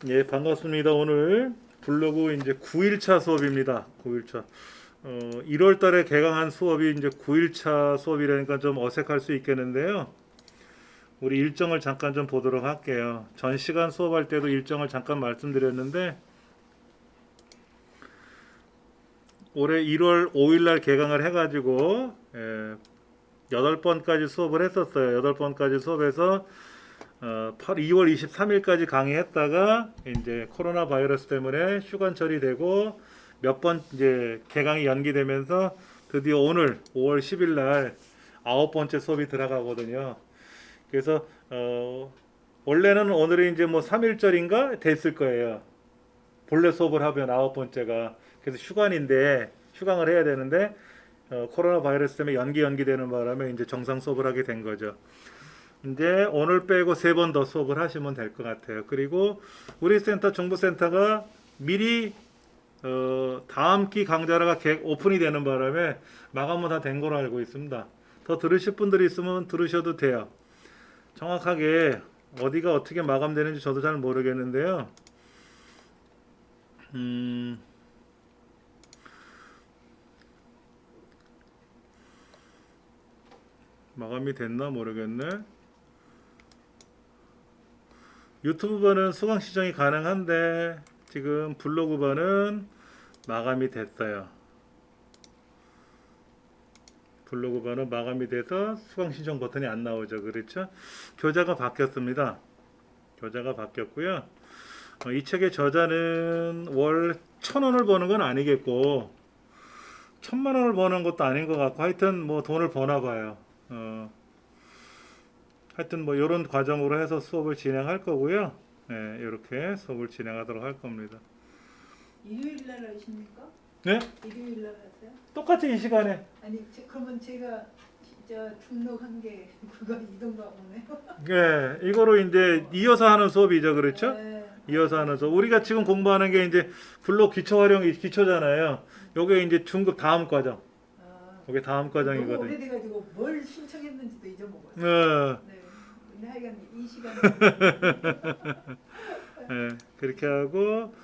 예, 반갑습니다. 오늘 블로그 이제 9일차 수업입니다. 9일차. 1월 달에 개강한 수업이 이제 9일차 수업이라니까 좀 어색할 수 있겠는데요. 우리 일정을 잠깐 좀 보도록 할게요. 전 시간 수업할 때도 일정을 잠깐 말씀드렸는데 올해 1월 5일 날 개강을 해가지고 8번까지 수업을 했었어요. 8번까지 수업해서 2월 23일까지 강의했다가 이제 코로나 바이러스 때문에 휴관 처리되고 몇 번 이제 개강이 연기되면서 드디어 오늘 5월 10일 날 9번째 수업이 들어가거든요. 그래서 원래는 오늘이 이제 뭐 3일절인가 됐을 거예요. 본래 수업을 하면 9번째가. 그래서 휴관인데 휴강을 해야 되는데 코로나 바이러스 때문에 연기되는 바람에 이제 정상 수업을 하게 된 거죠. 이제 오늘 빼고 3번 더 수업을 하시면 될 것 같아요. 그리고 우리 센터 정보센터가 미리 다음 기 강좌가 오픈이 되는 바람에 마감은 다 된 걸로 알고 있습니다. 더 들으실 분들이 있으면 들으셔도 돼요. 정확하게 어디가 어떻게 마감되는지 저도 잘 모르겠는데요. 마감이 됐나 모르겠네. 유튜브반은 수강 시청이 가능한데 지금 블로그반은 마감이 됐어요. 블로그반은 마감이 돼서 수강 신청 버튼이 안 나오죠. 그렇죠? 교재가 바뀌었습니다. 교재가 바뀌었고요. 이 책의 저자는 월 1,000원을 버는 건 아니겠고 1,000만 원을 버는 것도 아닌 것 같고 하여튼 뭐 돈을 버나 봐요. 하여튼 뭐 이런 과정으로 해서 수업을 진행할 거고요. 네, 이렇게 수업을 진행하도록 할 겁니다. 일요일 날 하십니까? 네? 일요일 날 하세요? 똑같이 이 시간에. 아니 그러면 제가 진짜 등록한 게 그거 이동가 보네요. 네, 이거로 이제 이어서 하는 수업이죠, 그렇죠? 네. 이어서 하는 수업. 우리가 지금 공부하는 게 이제 블록 기초 활용 기초잖아요. 요게 이제 중급 다음 과정. 요게 다음 너무 과정이거든요. 오래돼가지고 뭘 신청했는지도 잊어먹었어요. 네. 네. 근데 하여간 이 시간에 네, 그렇게 하고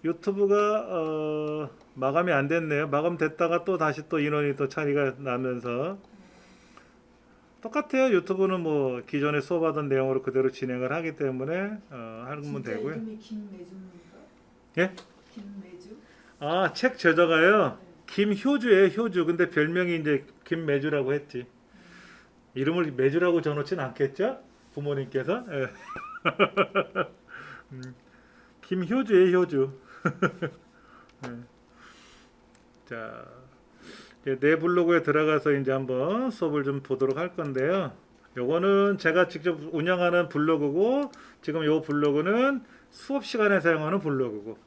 유튜브가 마감이 안 됐네요. 마감됐다가 또 다시 또 인원이 또 차이가 나면서 똑같아요. 유튜브는 뭐 기존에 수업하던 내용으로 그대로 진행을 하기 때문에 하면 진짜 되고요. 이름이 김매주입니까? 예? 김매주? 아, 책 저자가요. 네. 김효주예요, 효주. 근데 별명이 이제 김매주라고 했지. 이름을 매주라고 적어놓진 않겠죠? 부모님께서. 예. 김효주예요, 효주. 예. 자, 이제 내 블로그에 들어가서 이제 한번 수업을 좀 보도록 할 건데요. 요거는 제가 직접 운영하는 블로그고 지금 요 블로그는 수업 시간에 사용하는 블로그고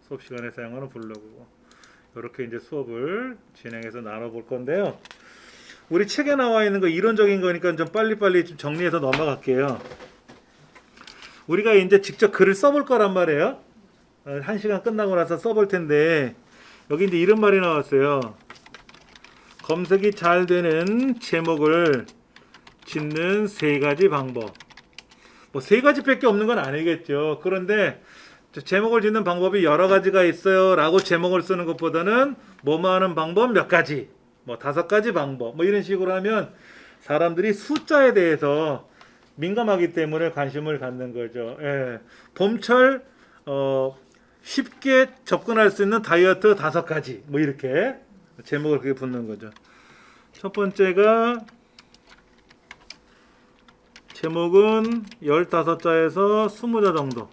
수업 시간에 사용하는 블로그고 이렇게 이제 수업을 진행해서 나눠볼 건데요. 우리 책에 나와 있는 거 이론적인 거니까 좀 빨리빨리 좀 정리해서 넘어갈게요. 우리가 이제 직접 글을 써볼 거란 말이에요. 1시간 끝나고 나서 써볼 텐데 여기 이제 이런 말이 나왔어요. 검색이 잘 되는 제목을 짓는 3가지 방법. 뭐 3가지밖에 없는 건 아니겠죠. 그런데 제목을 짓는 방법이 여러 가지가 있어요 라고 제목을 쓰는 것보다는 뭐뭐 하는 방법 몇 가지, 뭐 5가지 방법, 뭐 이런 식으로 하면 사람들이 숫자에 대해서 민감하기 때문에 관심을 갖는 거죠. 예. 봄철 쉽게 접근할 수 있는 다이어트 5가지, 뭐 이렇게 제목을 그게 붙는 거죠. 첫 번째가 제목은 15자에서 20자 정도.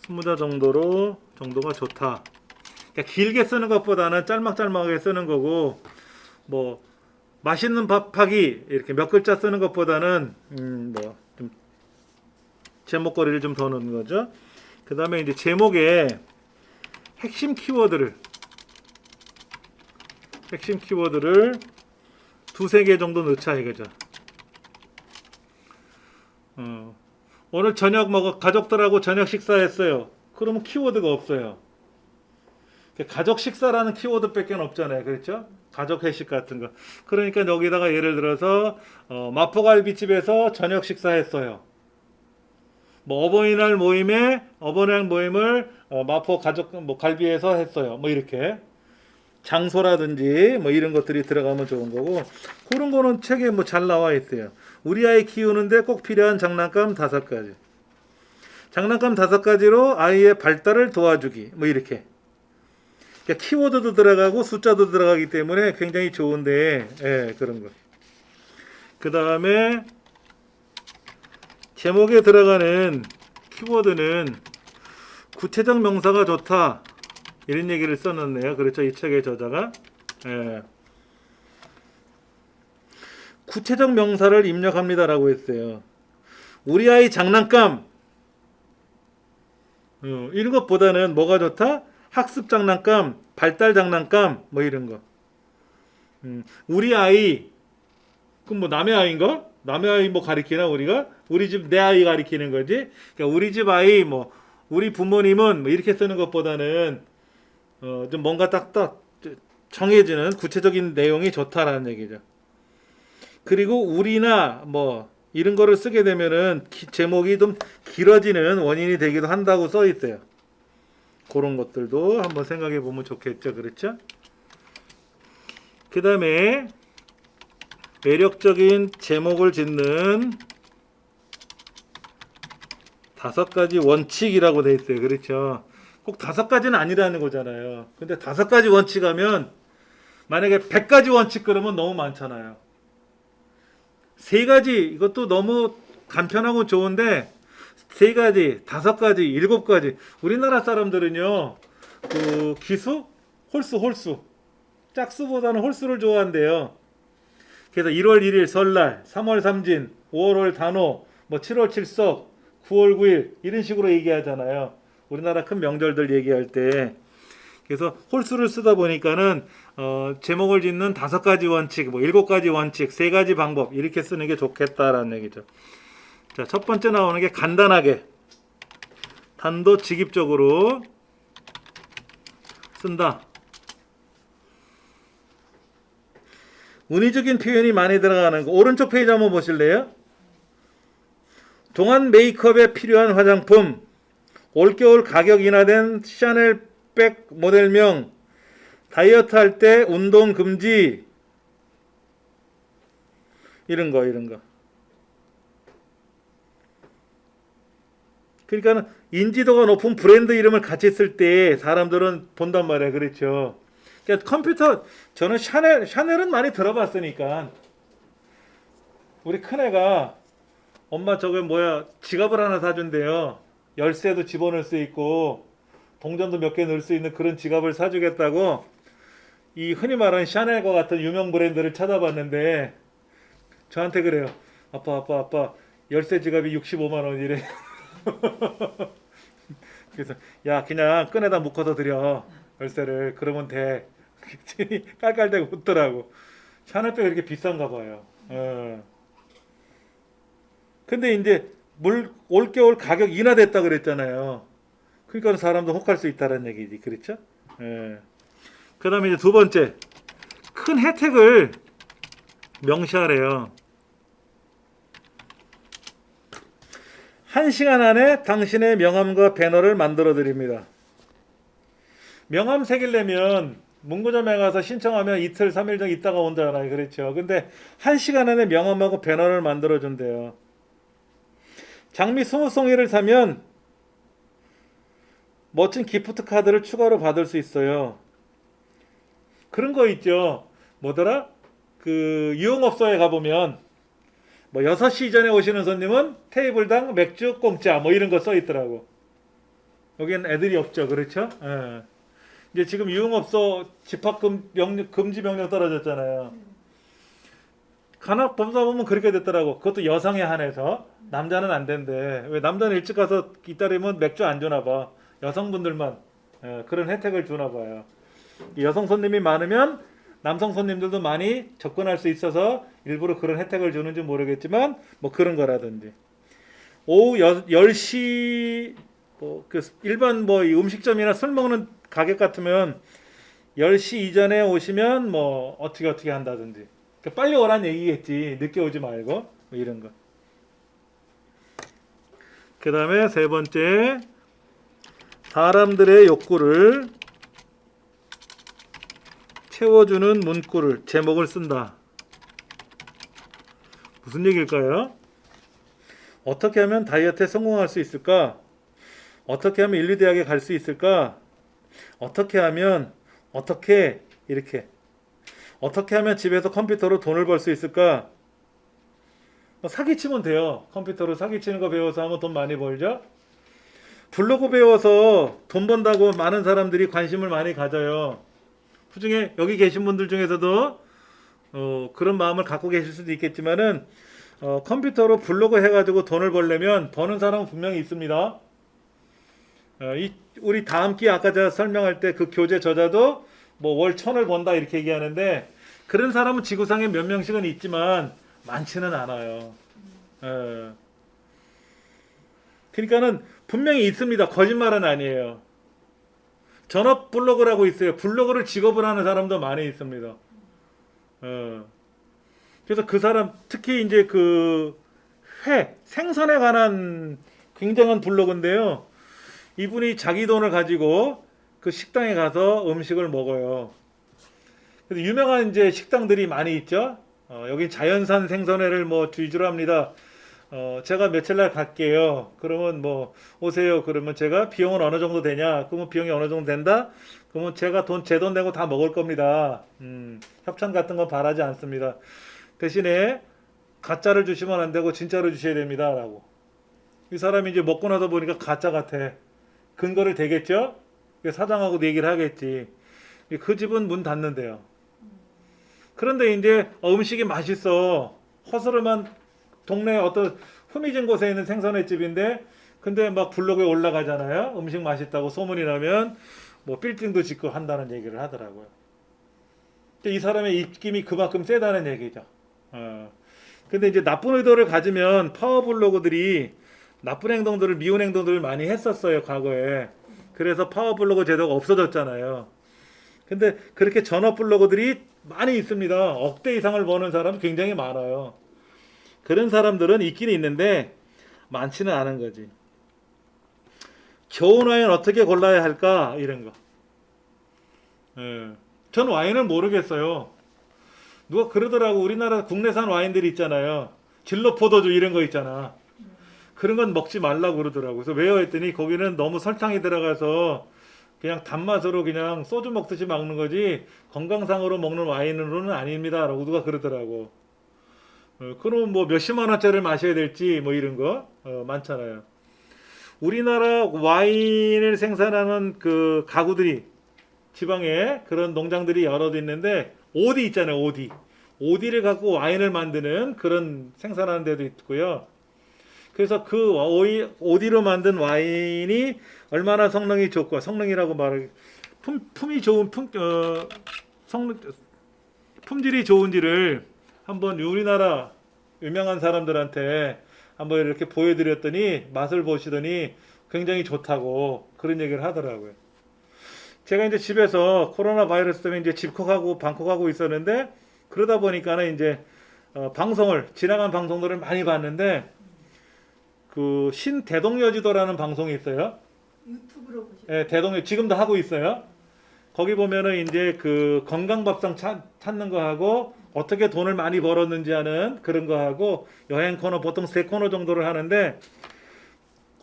20자 정도가 좋다. 그러니까 길게 쓰는 것보다는 짤막짤막하게 쓰는 거고, 뭐 맛있는 밥하기 이렇게 몇 글자 쓰는 것보다는 뭐 좀 제목거리를 좀 더 넣는 거죠. 그 다음에 이제 제목에 핵심 키워드를 2-3개 정도 넣자 이거죠. 오늘 저녁 가족들하고 저녁 식사했어요. 그러면 키워드가 없어요. 가족 식사라는 키워드밖에 없잖아요. 그렇죠? 가족 회식 같은 거. 그러니까 여기다가 예를 들어서 마포갈비집에서 저녁 식사했어요. 뭐 어버이날 모임을 마포 가족 뭐 갈비에서 했어요. 뭐 이렇게 장소라든지 뭐 이런 것들이 들어가면 좋은 거고 그런 거는 책에 뭐 잘 나와 있어요. 우리 아이 키우는데 꼭 필요한 장난감 5가지. 장난감 5가지로 아이의 발달을 도와주기. 뭐 이렇게. 그러니까 키워드도 들어가고 숫자도 들어가기 때문에 굉장히 좋은데 예, 그런 거. 그 다음에 제목에 들어가는 키워드는 구체적 명사가 좋다. 이런 얘기를 써놨네요. 그렇죠. 이 책의 저자가. 예. 구체적 명사를 입력합니다라고 했어요. 우리 아이 장난감. 이런 것보다는 뭐가 좋다? 학습 장난감, 발달 장난감, 뭐 이런 거. 우리 아이. 그럼 뭐 남의 아이인가? 남의 아이 뭐 가리키나 우리가? 우리 집 내 아이 가리키는 거지. 그러니까 우리 집 아이 뭐 우리 부모님은 뭐 이렇게 쓰는 것보다는 좀 뭔가 딱딱 정해지는 구체적인 내용이 좋다라는 얘기죠. 그리고 우리나 뭐 이런 거를 쓰게 되면은 제목이 좀 길어지는 원인이 되기도 한다고 써 있어요. 그런 것들도 한번 생각해 보면 좋겠죠. 그렇죠? 그 다음에 매력적인 제목을 짓는 5가지 원칙이라고 돼 있어요. 그렇죠? 꼭 5가지는 아니라는 거잖아요. 근데 5가지 원칙 하면 만약에 100가지 원칙 그러면 너무 많잖아요. 3가지 이것도 너무 간편하고 좋은데 3가지, 5가지, 7가지. 우리나라 사람들은요. 그 기수? 홀수. 짝수보다는 홀수를 좋아한대요. 그래서 1월 1일 설날, 3월 3진, 5월 5일 단오, 뭐 7월 7석, 9월 9일 이런 식으로 얘기하잖아요. 우리나라 큰 명절들 얘기할 때. 그래서 홀수를 쓰다 보니까는 제목을 짓는 5가지 원칙, 뭐 7가지 원칙, 3가지 방법 이렇게 쓰는 게 좋겠다라는 얘기죠. 자, 첫 번째 나오는 게 간단하게, 단도직입적으로 쓴다. 운의적인 표현이 많이 들어가는 거. 오른쪽 페이지 한번 보실래요? 동안 메이크업에 필요한 화장품, 올겨울 가격 인하된 샤넬 백 모델명, 다이어트 할 때 운동 금지, 이런 거. 그러니까 인지도가 높은 브랜드 이름을 같이 쓸 때 사람들은 본단 말이에요. 그렇죠. 그러니까 컴퓨터, 저는 샤넬은 많이 들어봤으니까. 우리 큰애가 엄마 저게 뭐야 지갑을 하나 사준대요. 열쇠도 집어넣을 수 있고 동전도 몇 개 넣을 수 있는 그런 지갑을 사주겠다고 이 흔히 말하는 샤넬과 같은 유명 브랜드를 찾아봤는데 저한테 그래요. 아빠 열쇠 지갑이 65만 원이래. 그래서 야 그냥 끈에다 묶어서 드려 열쇠를 그러면 돼. 깔깔대고 웃더라고. 샤넬백 이렇게 비싼가 봐요. 근데 이제 올겨울 가격 인하됐다 그랬잖아요. 그러니까 사람도 혹할 수 있다는 얘기지. 그렇죠? 그 다음에 이제 2번째. 큰 혜택을 명시하래요. 1시간 안에 당신의 명함과 배너를 만들어 드립니다. 명함 새기려면 문구점에 가서 신청하면 이틀, 3일 정도 있다가 온다잖아요. 그렇죠? 근데 1시간 안에 명함하고 배너를 만들어 준대요. 장미 20송이를 사면 멋진 기프트 카드를 추가로 받을 수 있어요. 그런 거 있죠. 뭐더라? 그 유흥업소에 가보면 뭐 6시 전에 오시는 손님은 테이블당 맥주 공짜 뭐 이런 거 써 있더라고. 여기는 애들이 없죠. 그렇죠? 예. 이제 지금 유흥업소 금지 명령 떨어졌잖아요. 간혹 보다 보면 그렇게 됐더라고. 그것도 여성에 한해서. 남자는 안 된대. 왜 남자는 일찍 가서 기다리면 맥주 안 주나 봐. 여성분들만 그런 혜택을 주나 봐요. 여성 손님이 많으면 남성 손님들도 많이 접근할 수 있어서 일부러 그런 혜택을 주는지 모르겠지만 뭐 그런 거라든지. 오후 10시 그 일반 뭐 음식점이나 술 먹는 가격 같으면 10시 이전에 오시면 뭐 어떻게 한다든지. 그러니까 빨리 오란 얘기겠지. 늦게 오지 말고 뭐 이런 거. 그 다음에 세 번째, 사람들의 욕구를 채워주는 문구를, 제목을 쓴다. 무슨 얘기일까요? 어떻게 하면 다이어트에 성공할 수 있을까? 어떻게 하면 인류대학에 갈 수 있을까? 어떻게 하면, 이렇게. 어떻게 하면 집에서 컴퓨터로 돈을 벌 수 있을까? 사기치면 돼요. 컴퓨터로 사기치는 거 배워서 하면 돈 많이 벌죠? 블로그 배워서 돈 번다고 많은 사람들이 관심을 많이 가져요. 그중에 여기 계신 분들 중에서도 그런 마음을 갖고 계실 수도 있겠지만은 컴퓨터로 블로그 해가지고 돈을 벌려면 버는 사람은 분명히 있습니다. 우리 다음 기회 아까 제가 설명할 때 그 교재 저자도 뭐 월 1,000을 번다 이렇게 얘기하는데 그런 사람은 지구상에 몇 명씩은 있지만 많지는 않아요. 그러니까는 분명히 있습니다. 거짓말은 아니에요. 전업 블로거라고 있어요. 블로거를 직업을 하는 사람도 많이 있습니다. 그래서 그 사람 특히 이제 그 생선에 관한 굉장한 블로거인데요. 이분이 자기 돈을 가지고 그 식당에 가서 음식을 먹어요. 그래서 유명한 이제 식당들이 많이 있죠. 여기 자연산 생선회를 뭐 위주로 합니다. 제가 며칠 날 갈게요. 그러면 뭐 오세요. 그러면 제가 비용은 어느 정도 되냐? 그러면 비용이 어느 정도 된다? 그러면 제가 제 돈 내고 다 먹을 겁니다. 협찬 같은 건 바라지 않습니다. 대신에 가짜를 주시면 안 되고 진짜로 주셔야 됩니다. 라고. 이 사람이 이제 먹고 나서 보니까 가짜 같아. 근거를 대겠죠? 사장하고도 얘기를 하겠지. 그 집은 문 닫는데요. 그런데 이제 음식이 맛있어. 허스름한 동네 어떤 후미진 곳에 있는 생선회집인데 근데 막 블로그에 올라가잖아요. 음식 맛있다고 소문이 나면 뭐 빌딩도 짓고 한다는 얘기를 하더라고요. 이 사람의 입김이 그만큼 세다는 얘기죠. 근데 이제 나쁜 의도를 가지면 파워 블로거들이 나쁜 행동들을 미운 행동들을 많이 했었어요. 과거에. 그래서 파워 블로거 제도가 없어졌잖아요. 근데 그렇게 전업 블로거들이 많이 있습니다. 억대 이상을 버는 사람 굉장히 많아요. 그런 사람들은 있긴 있는데 많지는 않은 거지. 좋은 와인 어떻게 골라야 할까? 이런 거. 전 와인을 모르겠어요. 누가 그러더라고. 우리나라 국내산 와인들이 있잖아요. 진로 포도주 이런 거 있잖아. 그런 건 먹지 말라고 그러더라고. 그래서 왜요? 했더니 거기는 너무 설탕이 들어가서 그냥 단맛으로 그냥 소주 먹듯이 먹는 거지 건강상으로 먹는 와인으로는 아닙니다. 라고 누가 그러더라고. 그럼 뭐 몇십만 원짜리를 마셔야 될지 뭐 이런 거 많잖아요. 우리나라 와인을 생산하는 그 가구들이 지방에 그런 농장들이 여러 개 있는데 오디 있잖아요. 오디를 갖고 와인을 만드는 그런 생산하는 데도 있고요. 그래서 그 오디로 만든 와인이 얼마나 성능이 좋고 성능이라고 말을 품이 좋은 품질이 좋은지를 한번 우리나라 유명한 사람들한테 한번 이렇게 보여드렸더니 맛을 보시더니 굉장히 좋다고 그런 얘기를 하더라고요. 제가 이제 집에서 코로나 바이러스 때문에 이제 집콕하고 방콕하고 있었는데 그러다 보니까는 이제 지나간 방송들을 많이 봤는데 그 신대동여지도라는 방송이 있어요. 유튜브로 보시죠. 예, 대동여 지금도 하고 있어요. 거기 보면은 이제 그 건강밥상 찾는 거 하고 어떻게 돈을 많이 벌었는지 하는 그런 거 하고 여행 코너 보통 3코너 정도를 하는데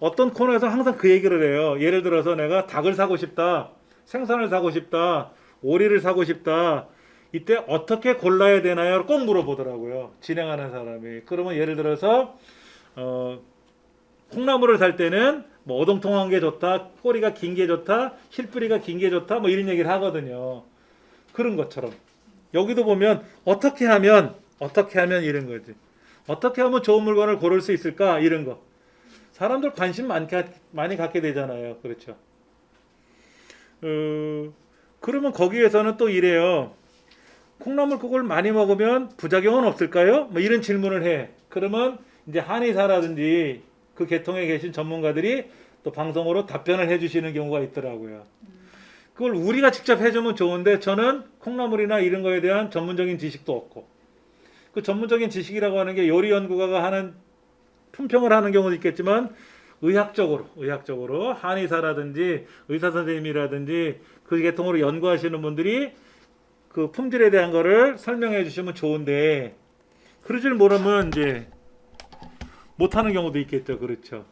어떤 코너에서 항상 그 얘기를 해요. 예를 들어서 내가 닭을 사고 싶다. 생선을 사고 싶다. 오리를 사고 싶다. 이때 어떻게 골라야 되나요? 꼭 물어보더라고요. 진행하는 사람이. 그러면 예를 들어서 콩나물을 살 때는 뭐 오동통한 게 좋다. 꼬리가 긴 게 좋다. 실뿌리가 긴 게 좋다. 뭐 이런 얘기를 하거든요. 그런 것처럼. 여기도 보면 어떻게 하면 이런 거지. 어떻게 하면 좋은 물건을 고를 수 있을까? 이런 거. 사람들 관심 많이 갖게 되잖아요. 그렇죠. 그러면 거기에서는 또 이래요. 콩나물국을 많이 먹으면 부작용은 없을까요? 뭐 이런 질문을 해. 그러면 이제 한의사라든지 그 계통에 계신 전문가들이 또 방송으로 답변을 해주시는 경우가 있더라고요. 그걸 우리가 직접 해주면 좋은데 저는 콩나물이나 이런 거에 대한 전문적인 지식도 없고 그 전문적인 지식이라고 하는 게 요리 연구가가 하는 품평을 하는 경우도 있겠지만 의학적으로 한의사라든지 의사 선생님이라든지 그 계통으로 연구하시는 분들이 그 품질에 대한 거를 설명해 주시면 좋은데 그러질 못하면 이제 못하는 경우도 있겠죠. 그렇죠.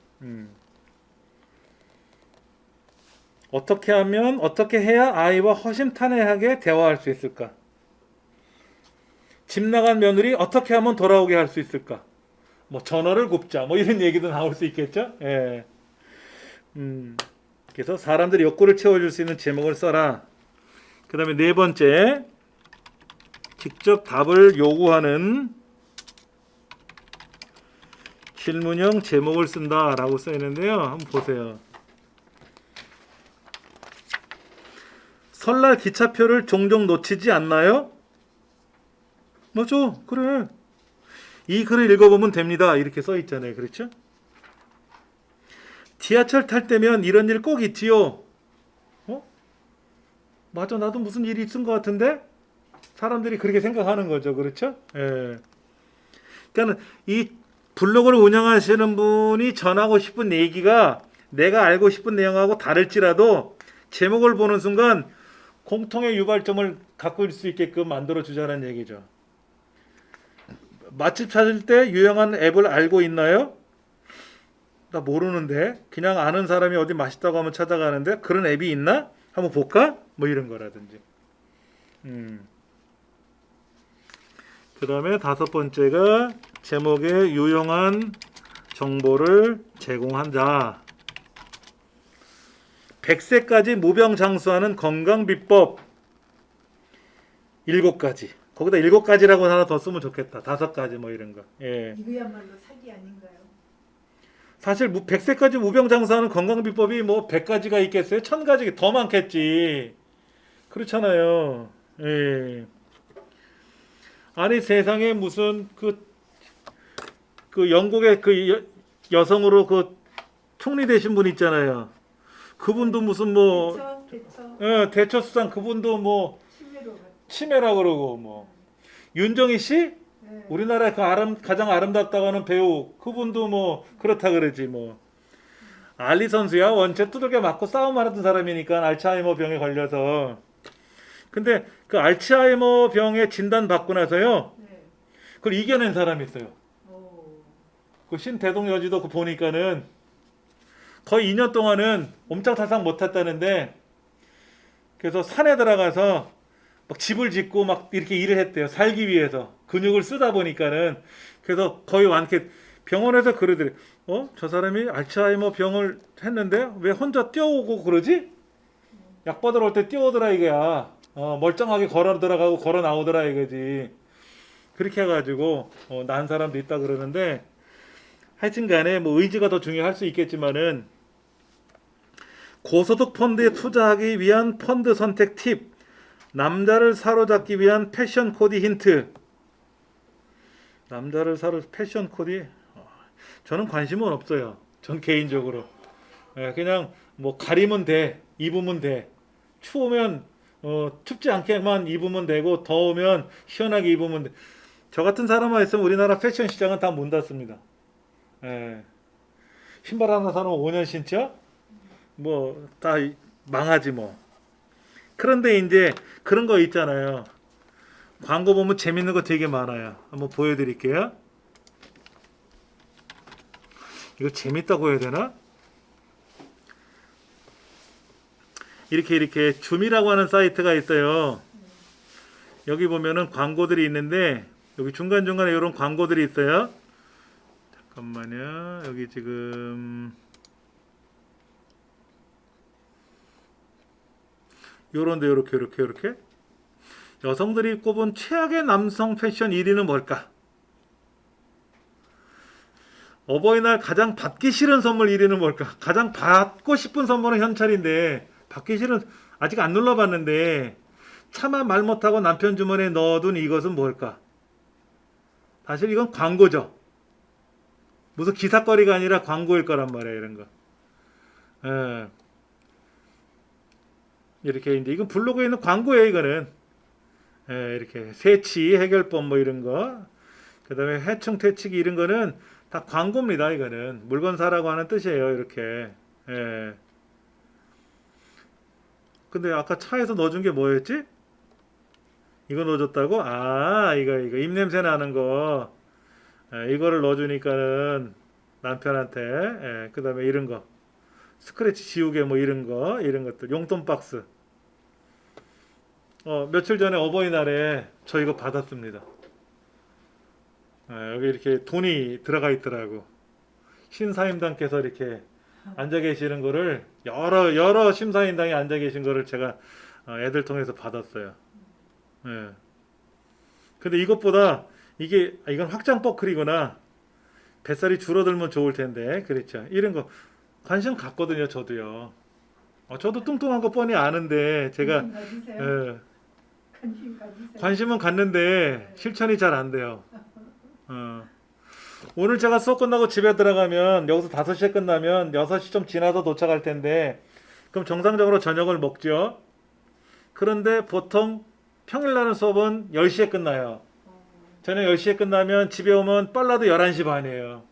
어떻게 해야 아이와 허심탄회하게 대화할 수 있을까? 집 나간 며느리 어떻게 하면 돌아오게 할 수 있을까? 뭐 전화를 굽자 뭐 이런 얘기도 나올 수 있겠죠. 예. 그래서 사람들이 욕구를 채워줄 수 있는 제목을 써라. 그 다음에 네 번째, 직접 답을 요구하는 질문형 제목을 쓴다라고 써 있는데요. 한번 보세요. 설날 기차표를 종종 놓치지 않나요? 맞아, 그래. 이 글을 읽어보면 됩니다. 이렇게 써 있잖아요. 그렇죠? 지하철 탈 때면 이런 일 꼭 있지요. 맞아, 나도 무슨 일이 있은 것 같은데? 사람들이 그렇게 생각하는 거죠. 그렇죠? 예. 그러니까 이 블로그를 운영하시는 분이 전하고 싶은 얘기가 내가 알고 싶은 내용하고 다를지라도 제목을 보는 순간 공통의 유발점을 갖고 있을 수 있게끔 만들어 주자는 얘기죠. 맛집 찾을 때 유용한 앱을 알고 있나요? 나 모르는데 그냥 아는 사람이 어디 맛있다고 하면 찾아가는데 그런 앱이 있나? 한번 볼까? 뭐 이런 거라든지. 그 다음에 다섯 번째가 제목에 유용한 정보를 제공한다. 100세까지 무병장수하는 건강비법 7가지. 거기다 7가지라고 하나 더 쓰면 좋겠다. 5가지 뭐 이런 거. 예. 이거야말로 사기 아닌가요? 사실 100세까지 무병장수하는 건강비법이 뭐 100가지가 있겠어요? 1000가지 더 많겠지. 그렇잖아요. 예. 아니 세상에 무슨 그 영국의 그 여성으로 그 총리 되신 분 있잖아요. 그분도 무슨 뭐 대처 수상 그분도 뭐 치매라 그러고 뭐 윤정희 씨 우리나라의 가장 아름답다고 하는 배우 그분도 뭐 그렇다 그러지 뭐 알리 선수야 원체 두들겨 맞고 싸움하던 사람이니까 알츠하이머 병에 걸려서 근데 그 알츠하이머 병에 진단 받고 나서요 그걸 이겨낸 사람이 있어요. 그 신대동 여지도 그 보니까는 거의 2년 동안은 옴짝달싹 못했다는데 그래서 산에 들어가서 막 집을 짓고 막 이렇게 일을 했대요. 살기 위해서 근육을 쓰다 보니까는 그래서 거의 완쾌. 병원에서 그러더래. 저 사람이 알츠하이머 병을 했는데 왜 혼자 뛰어오고 그러지? 약 받으러 올 때 뛰어오더라 이거야. 멀쩡하게 걸어 들어가고 걸어 나오더라 이거지. 그렇게 해가지고 난 사람도 있다 그러는데 하여튼간에 뭐 의지가 더 중요할 수 있겠지만은 고소득 펀드에 투자하기 위한 펀드 선택 팁. 남자를 사로잡기 위한 패션 코디 힌트. 패션 코디? 저는 관심은 없어요. 전 개인적으로. 그냥 뭐 가리면 돼. 입으면 돼. 추우면 춥지 않게만 입으면 되고 더우면 시원하게 입으면 돼. 저 같은 사람만 있으면 우리나라 패션 시장은 다 문 닫습니다. 신발 하나 사놓으면 5년 신죠? 뭐 다 망하지 뭐. 그런데 이제 그런 거 있잖아요. 광고 보면 재밌는 거 되게 많아요. 한번 보여드릴게요. 이거 재밌다고 해야 되나? 이렇게 줌이라고 하는 사이트가 있어요. 여기 보면은 광고들이 있는데 여기 중간중간에 이런 광고들이 있어요. 잠깐만요. 여기 지금 요런데 요렇게 여성들이 꼽은 최악의 남성 패션 1위는 뭘까? 어버이날 가장 받기 싫은 선물 1위는 뭘까? 가장 받고 싶은 선물은 현찰인데 받기 싫은 아직 안 눌러봤는데 차마 말 못하고 남편 주머니에 넣어둔 이것은 뭘까? 사실 이건 광고죠. 무슨 기사거리가 아니라 광고일 거란 말이에요. 이런 거. 이렇게 이제 이건 블로그에 있는 광고예요. 이거는 이렇게 세치 해결법 뭐 이런 거, 그다음에 해충 퇴치기 이런 거는 다 광고입니다. 이거는 물건 사라고 하는 뜻이에요. 이렇게. 예. 근데 아까 차에서 넣어준 게 뭐였지? 이거 넣어줬다고? 아, 이거 입냄새 나는 거. 예, 이거를 넣어주니까는 남편한테. 예, 그다음에 이런 거. 스크래치 지우개 뭐 이런 거, 이런 것들. 용돈 박스. 며칠 전에 어버이날에 저 이거 받았습니다. 여기 이렇게 돈이 들어가 있더라고. 신사임당께서 이렇게 앉아 계시는 거를 여러 심사임당이 앉아 계신 거를 제가 애들 통해서 받았어요. 예. 근데 이것보다 이건 확장 버클이구나. 뱃살이 줄어들면 좋을 텐데, 그렇죠. 이런 거 관심 갖거든요, 저도요. 저도 뚱뚱한 거 뻔히 아는데 제가 관심 가지세요. 예, 관심 가지세요. 관심은 갖는데 실천이 잘 안 돼요. 오늘 제가 수업 끝나고 집에 들어가면 여기서 5시에 끝나면 6시 좀 지나서 도착할 텐데 그럼 정상적으로 저녁을 먹죠. 그런데 보통 평일날은 수업은 10시에 끝나요. 저녁 10시에 끝나면 집에 오면 빨라도 11시 반이에요.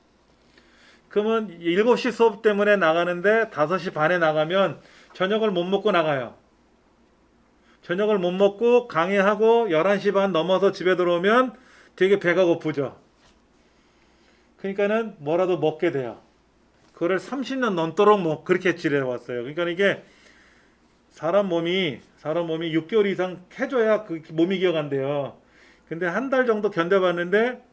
그러면 7시 수업 때문에 나가는데 5시 반에 나가면 저녁을 못 먹고 나가요. 저녁을 못 먹고 강의하고 11시 반 넘어서 집에 들어오면 되게 배가 고프죠. 그러니까는 뭐라도 먹게 돼요. 그거를 30년 넘도록 그렇게 지내왔어요. 그러니까 이게 사람 몸이 6개월 이상 해줘야 그 몸이 기억한대요. 근데 한 달 정도 견뎌봤는데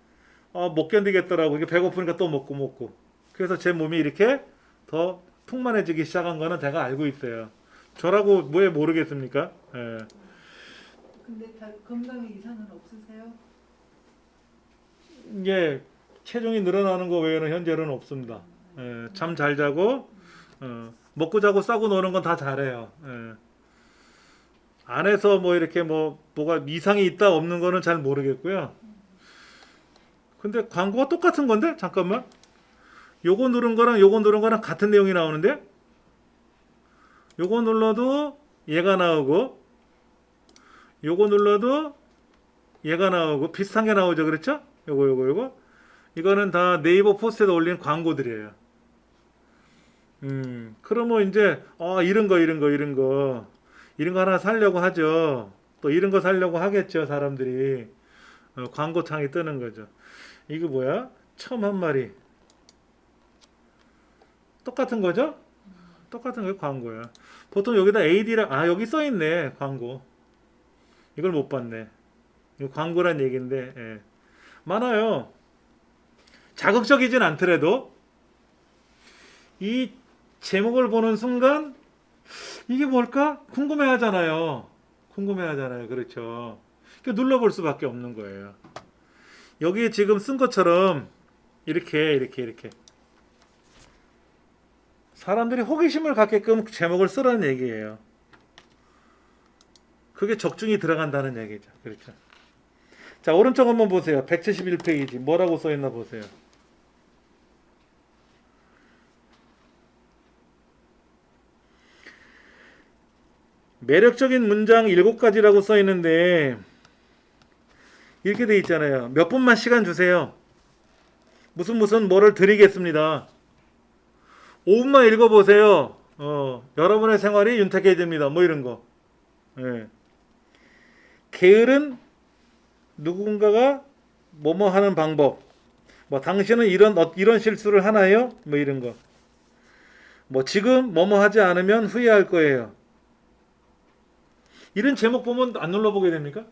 못 견디겠더라고. 이게 배고프니까 또 먹고. 그래서 제 몸이 이렇게 더 풍만해지기 시작한 거는 제가 알고 있어요. 저라고 왜 모르겠습니까? 예. 근데 다 건강에 이상은 없으세요? 이게 체중이 늘어나는 거 외에는 현재는 없습니다. 예, 잠 잘 자고 먹고 자고 싸고 노는 건 다 잘해요. 예. 안에서 뭐 이렇게 뭐가 이상이 있다 없는 거는 잘 모르겠고요. 근데 광고가 똑같은 건데 잠깐만. 요거 누른 거랑 같은 내용이 나오는데 요거 눌러도 얘가 나오고 요거 눌러도 얘가 나오고 비슷한 게 나오죠. 그렇죠? 요거 이거는 다 네이버 포스트에 올린 광고들이에요. 그러면 이제 이런 거 하나 사려고 하죠. 또 이런 거 사려고 하겠죠. 사람들이 광고창이 뜨는 거죠. 이거 뭐야? 처음 한 마리. 똑같은 거죠? 똑같은 거 광고야. 보통 여기다 AD랑 여기 써 있네. 광고. 이걸 못 봤네. 이거 광고란 얘기인데 예. 많아요. 자극적이진 않더라도 이 제목을 보는 순간 이게 뭘까? 궁금해하잖아요. 그렇죠. 눌러볼 수밖에 없는 거예요. 여기에 지금 쓴 것처럼 이렇게 사람들이 호기심을 갖게끔 제목을 쓰라는 얘기예요. 그게 적중이 들어간다는 얘기죠. 그렇죠. 자, 오른쪽 한번 보세요. 171페이지. 뭐라고 써 있나 보세요. 매력적인 문장 7가지라고 써 있는데 이렇게 돼 있잖아요. 몇 분만 시간 주세요. 무슨 뭐를 드리겠습니다. 5분만 읽어보세요. 여러분의 생활이 윤택해집니다. 뭐 이런 거. 예. 게으른 누군가가 뭐뭐 하는 방법. 뭐 당신은 이런 실수를 하나요? 뭐 이런 거. 뭐 지금 뭐뭐 하지 않으면 후회할 거예요. 이런 제목 보면 안 눌러보게 됩니까?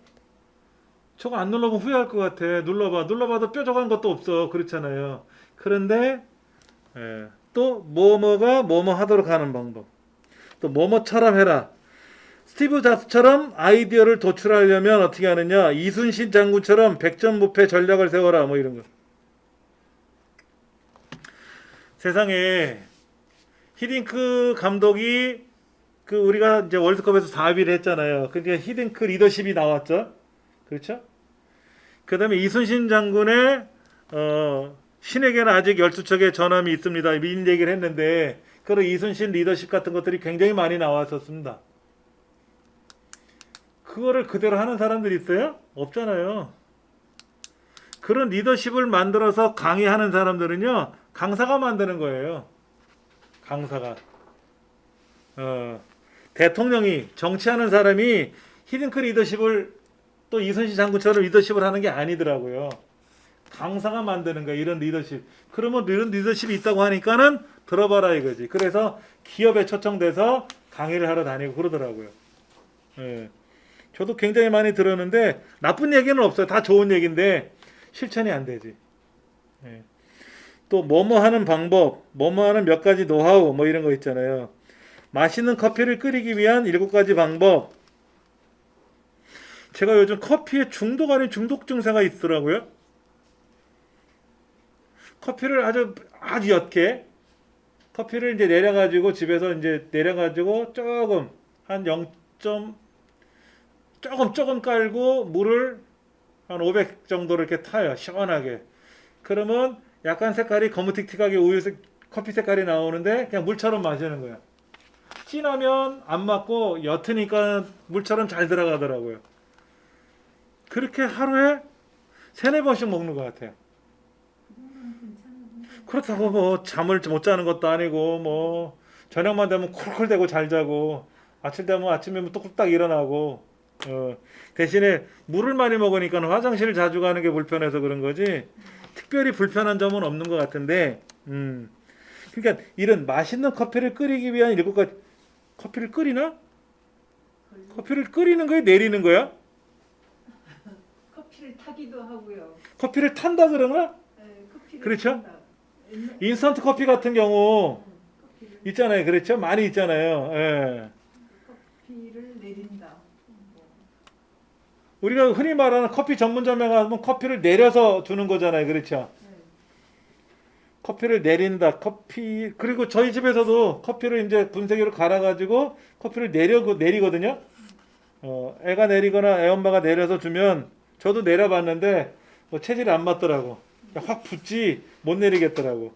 저거 안 눌러보면 후회할 것 같아. 눌러봐도 뾰족한 것도 없어. 그렇잖아요. 그런데 또 뭐뭐가 뭐뭐 하도록 하는 방법. 또 뭐뭐처럼 해라. 스티브 잡스처럼 아이디어를 도출하려면 어떻게 하느냐. 이순신 장군처럼 백전무패 전략을 세워라. 뭐 이런 거. 세상에 히딩크 감독이 우리가 이제 월드컵에서 4위를 했잖아요. 그러니까 히딩크 리더십이 나왔죠. 그렇죠? 그 다음에 이순신 장군의 신에게는 아직 12척의 전함이 있습니다. 이런 얘기를 했는데 그런 이순신 리더십 같은 것들이 굉장히 많이 나왔었습니다. 그거를 그대로 하는 사람들이 있어요? 없잖아요. 그런 리더십을 만들어서 강의하는 사람들은요, 강사가 만드는 거예요. 강사가. 대통령이, 정치하는 사람이 히딩크 리더십을 또 이순신 장군처럼 리더십을 하는 게 아니더라고요. 강사가 만드는 거예요. 이런 리더십. 그러면 이런 리더십이 있다고 하니까는 들어봐라 이거지. 그래서 기업에 초청돼서 강의를 하러 다니고 그러더라고요. 예. 저도 굉장히 많이 들었는데 나쁜 얘기는 없어요. 다 좋은 얘기인데 실천이 안 되지. 예. 또 뭐뭐 하는 방법, 뭐뭐 하는 몇 가지 노하우 뭐 이런 거 있잖아요. 맛있는 커피를 끓이기 위한 7가지 방법. 제가 요즘 커피에 중독 아닌 중독 증세가 있더라고요. 커피를 아주 옅게 커피를 이제 내려가지고 집에서 이제 내려가지고 조금 한 0. 조금 깔고 물을 한 500 정도 이렇게 타요. 시원하게. 그러면 약간 색깔이 거무틱틱하게 우유색 커피 색깔이 나오는데 그냥 물처럼 마시는 거야. 진하면 안 맞고 옅으니까 물처럼 잘 들어가더라고요. 그렇게 하루에 3-4번씩 먹는 것 같아요. 그렇다고 뭐 잠을 못 자는 것도 아니고 뭐 저녁만 되면 콜콜대고 잘 자고 아침 되면 아침에 뚝뚝딱 일어나고 대신에 물을 많이 먹으니까 화장실을 자주 가는 게 불편해서 그런 거지 특별히 불편한 점은 없는 것 같은데 그러니까 이런 맛있는 커피를 끓이기 위한 7가지 커피를 끓이나? 커피를 끓이는 거야? 내리는 거야? 커피를 타기도 하고요. 커피를 탄다 그러나? 네, 커피를 그렇죠? 탄다. 인스턴트 커피 같은 경우 커피를, 있잖아요. 그렇죠? 많이 있잖아요. 예. 커피를 내린다. 우리가 흔히 말하는 커피 전문점에 가면 커피를 내려서 주는 거잖아요. 그렇죠? 네. 커피를 내린다. 커피 그리고 저희 집에서도 커피를 이제 분쇄기로 갈아가지고 커피를 내리거든요. 애가 내리거나 애 엄마가 내려서 주면 저도 내려봤는데 뭐 체질이 안 맞더라고. 확 붓지 못 내리겠더라고.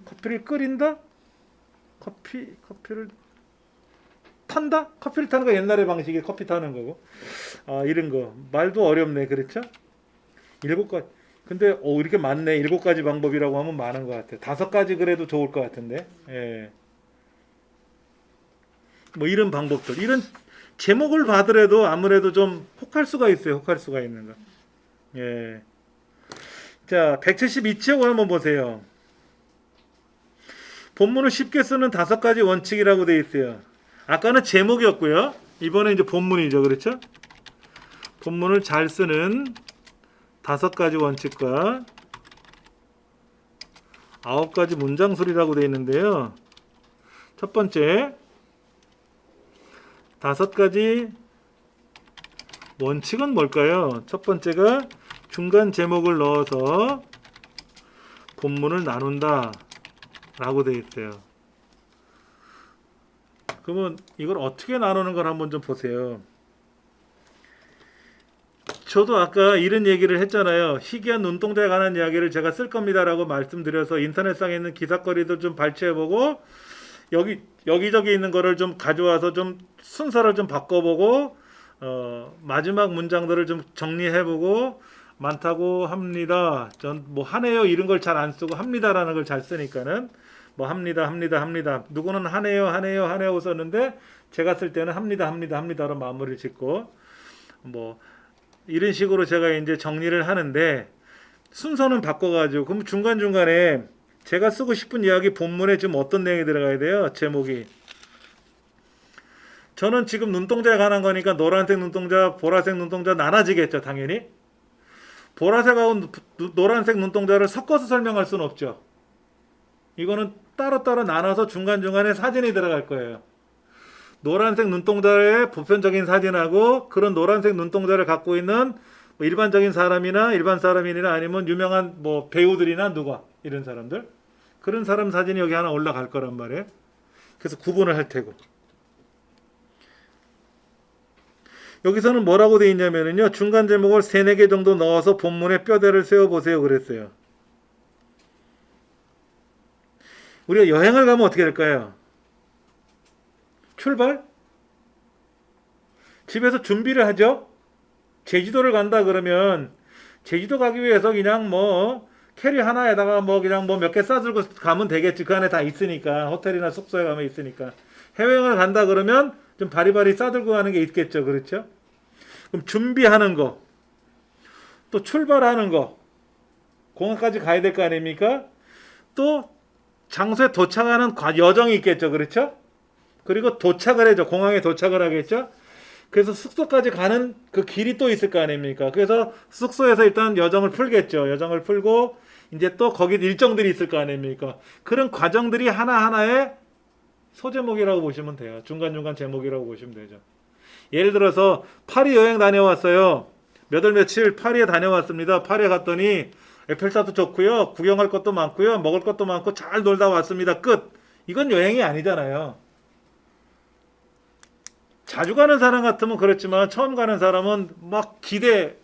커피를 끓인다. 커피를 탄다. 커피를 타는 거 옛날의 방식이 커피 타는 거고. 이런 거 말도 어렵네. 그렇죠? 7가지. 근데 이렇게 많네. 7가지 방법이라고 하면 많은 것 같아요. 5가지 그래도 좋을 것 같은데. 예. 뭐 이런 방법들. 이런 제목을 받으래도 아무래도 좀 혹할 수가 있어요. 혹할 수가 있는 거. 예. 자, 172쪽 한번 보세요. 본문을 쉽게 쓰는 5가지 원칙이라고 되어 있어요. 아까는 제목이었고요. 이번에 이제 본문이죠. 그렇죠? 본문을 잘 쓰는 5가지 원칙과 9가지 문장술이라고 되어 있는데요. 첫 번째 5가지 원칙은 뭘까요? 첫 번째가 중간 제목을 넣어서 본문을 나눈다 라고 되어 있어요. 그러면 이걸 어떻게 나누는 걸 한번 좀 보세요. 저도 아까 이런 얘기를 했잖아요. 희귀한 눈동자에 관한 이야기를 제가 쓸 겁니다라고 말씀드려서 인터넷상에 있는 기사거리도 좀 발췌해보고 여기저기 있는 거를 좀 가져와서 좀 순서를 좀 바꿔보고 마지막 문장들을 좀 정리해보고 많다고 합니다. 전 뭐 하네요 이런 걸 잘 안 쓰고 합니다라는 걸 잘 쓰니까는 뭐 합니다. 누구는 하네요 썼는데 제가 쓸 때는 합니다로 마무리를 짓고 뭐 이런 식으로 제가 이제 정리를 하는데 순서는 바꿔가지고 그럼 중간중간에 제가 쓰고 싶은 이야기 본문에 지금 어떤 내용이 들어가야 돼요? 제목이. 저는 지금 눈동자에 관한 거니까 노란색 눈동자, 보라색 눈동자 나눠지겠죠, 당연히. 보라색하고 노란색 눈동자를 섞어서 설명할 수는 없죠. 이거는 따로따로 나눠서 중간중간에 사진이 들어갈 거예요. 노란색 눈동자의 보편적인 사진하고 그런 노란색 눈동자를 갖고 있는 뭐 일반적인 사람이나 일반 사람이나 아니면 유명한 뭐 배우들이나 누가 이런 사람들 그런 사람 사진이 여기 하나 올라갈 거란 말이에요. 그래서 구분을 할 테고 여기서는 뭐라고 되어 있냐면요. 중간 제목을 3-4개 정도 넣어서 본문에 뼈대를 세워보세요 그랬어요. 우리가 여행을 가면 어떻게 될까요? 출발? 집에서 준비를 하죠. 제주도를 간다 그러면 제주도 가기 위해서 그냥 뭐 캐리 하나에다가 뭐 그냥 뭐 몇 개 싸들고 가면 되겠지. 그 안에 다 있으니까. 호텔이나 숙소에 가면 있으니까. 해외여행을 간다 그러면 좀 바리바리 싸들고 가는 게 있겠죠. 그렇죠? 그럼 준비하는 거, 또 출발하는 거, 공항까지 가야 될 거 아닙니까? 또 장소에 도착하는 여정이 있겠죠. 그렇죠? 그리고 도착을 해죠. 공항에 도착을 하겠죠. 그래서 숙소까지 가는 그 길이 또 있을 거 아닙니까? 그래서 숙소에서 일단 여정을 풀겠죠. 여정을 풀고 이제 또 거기 일정들이 있을 거 아닙니까? 그런 과정들이 하나하나의 소제목이라고 보시면 돼요. 중간중간 제목이라고 보시면 되죠. 예를 들어서 파리 여행 다녀왔어요. 몇 월 며칠 파리에 다녀왔습니다. 파리에 갔더니 에펠탑도 좋고요. 구경할 것도 많고요. 먹을 것도 많고 잘 놀다 왔습니다. 끝. 이건 여행이 아니잖아요. 자주 가는 사람 같으면 그렇지만 처음 가는 사람은 막 기대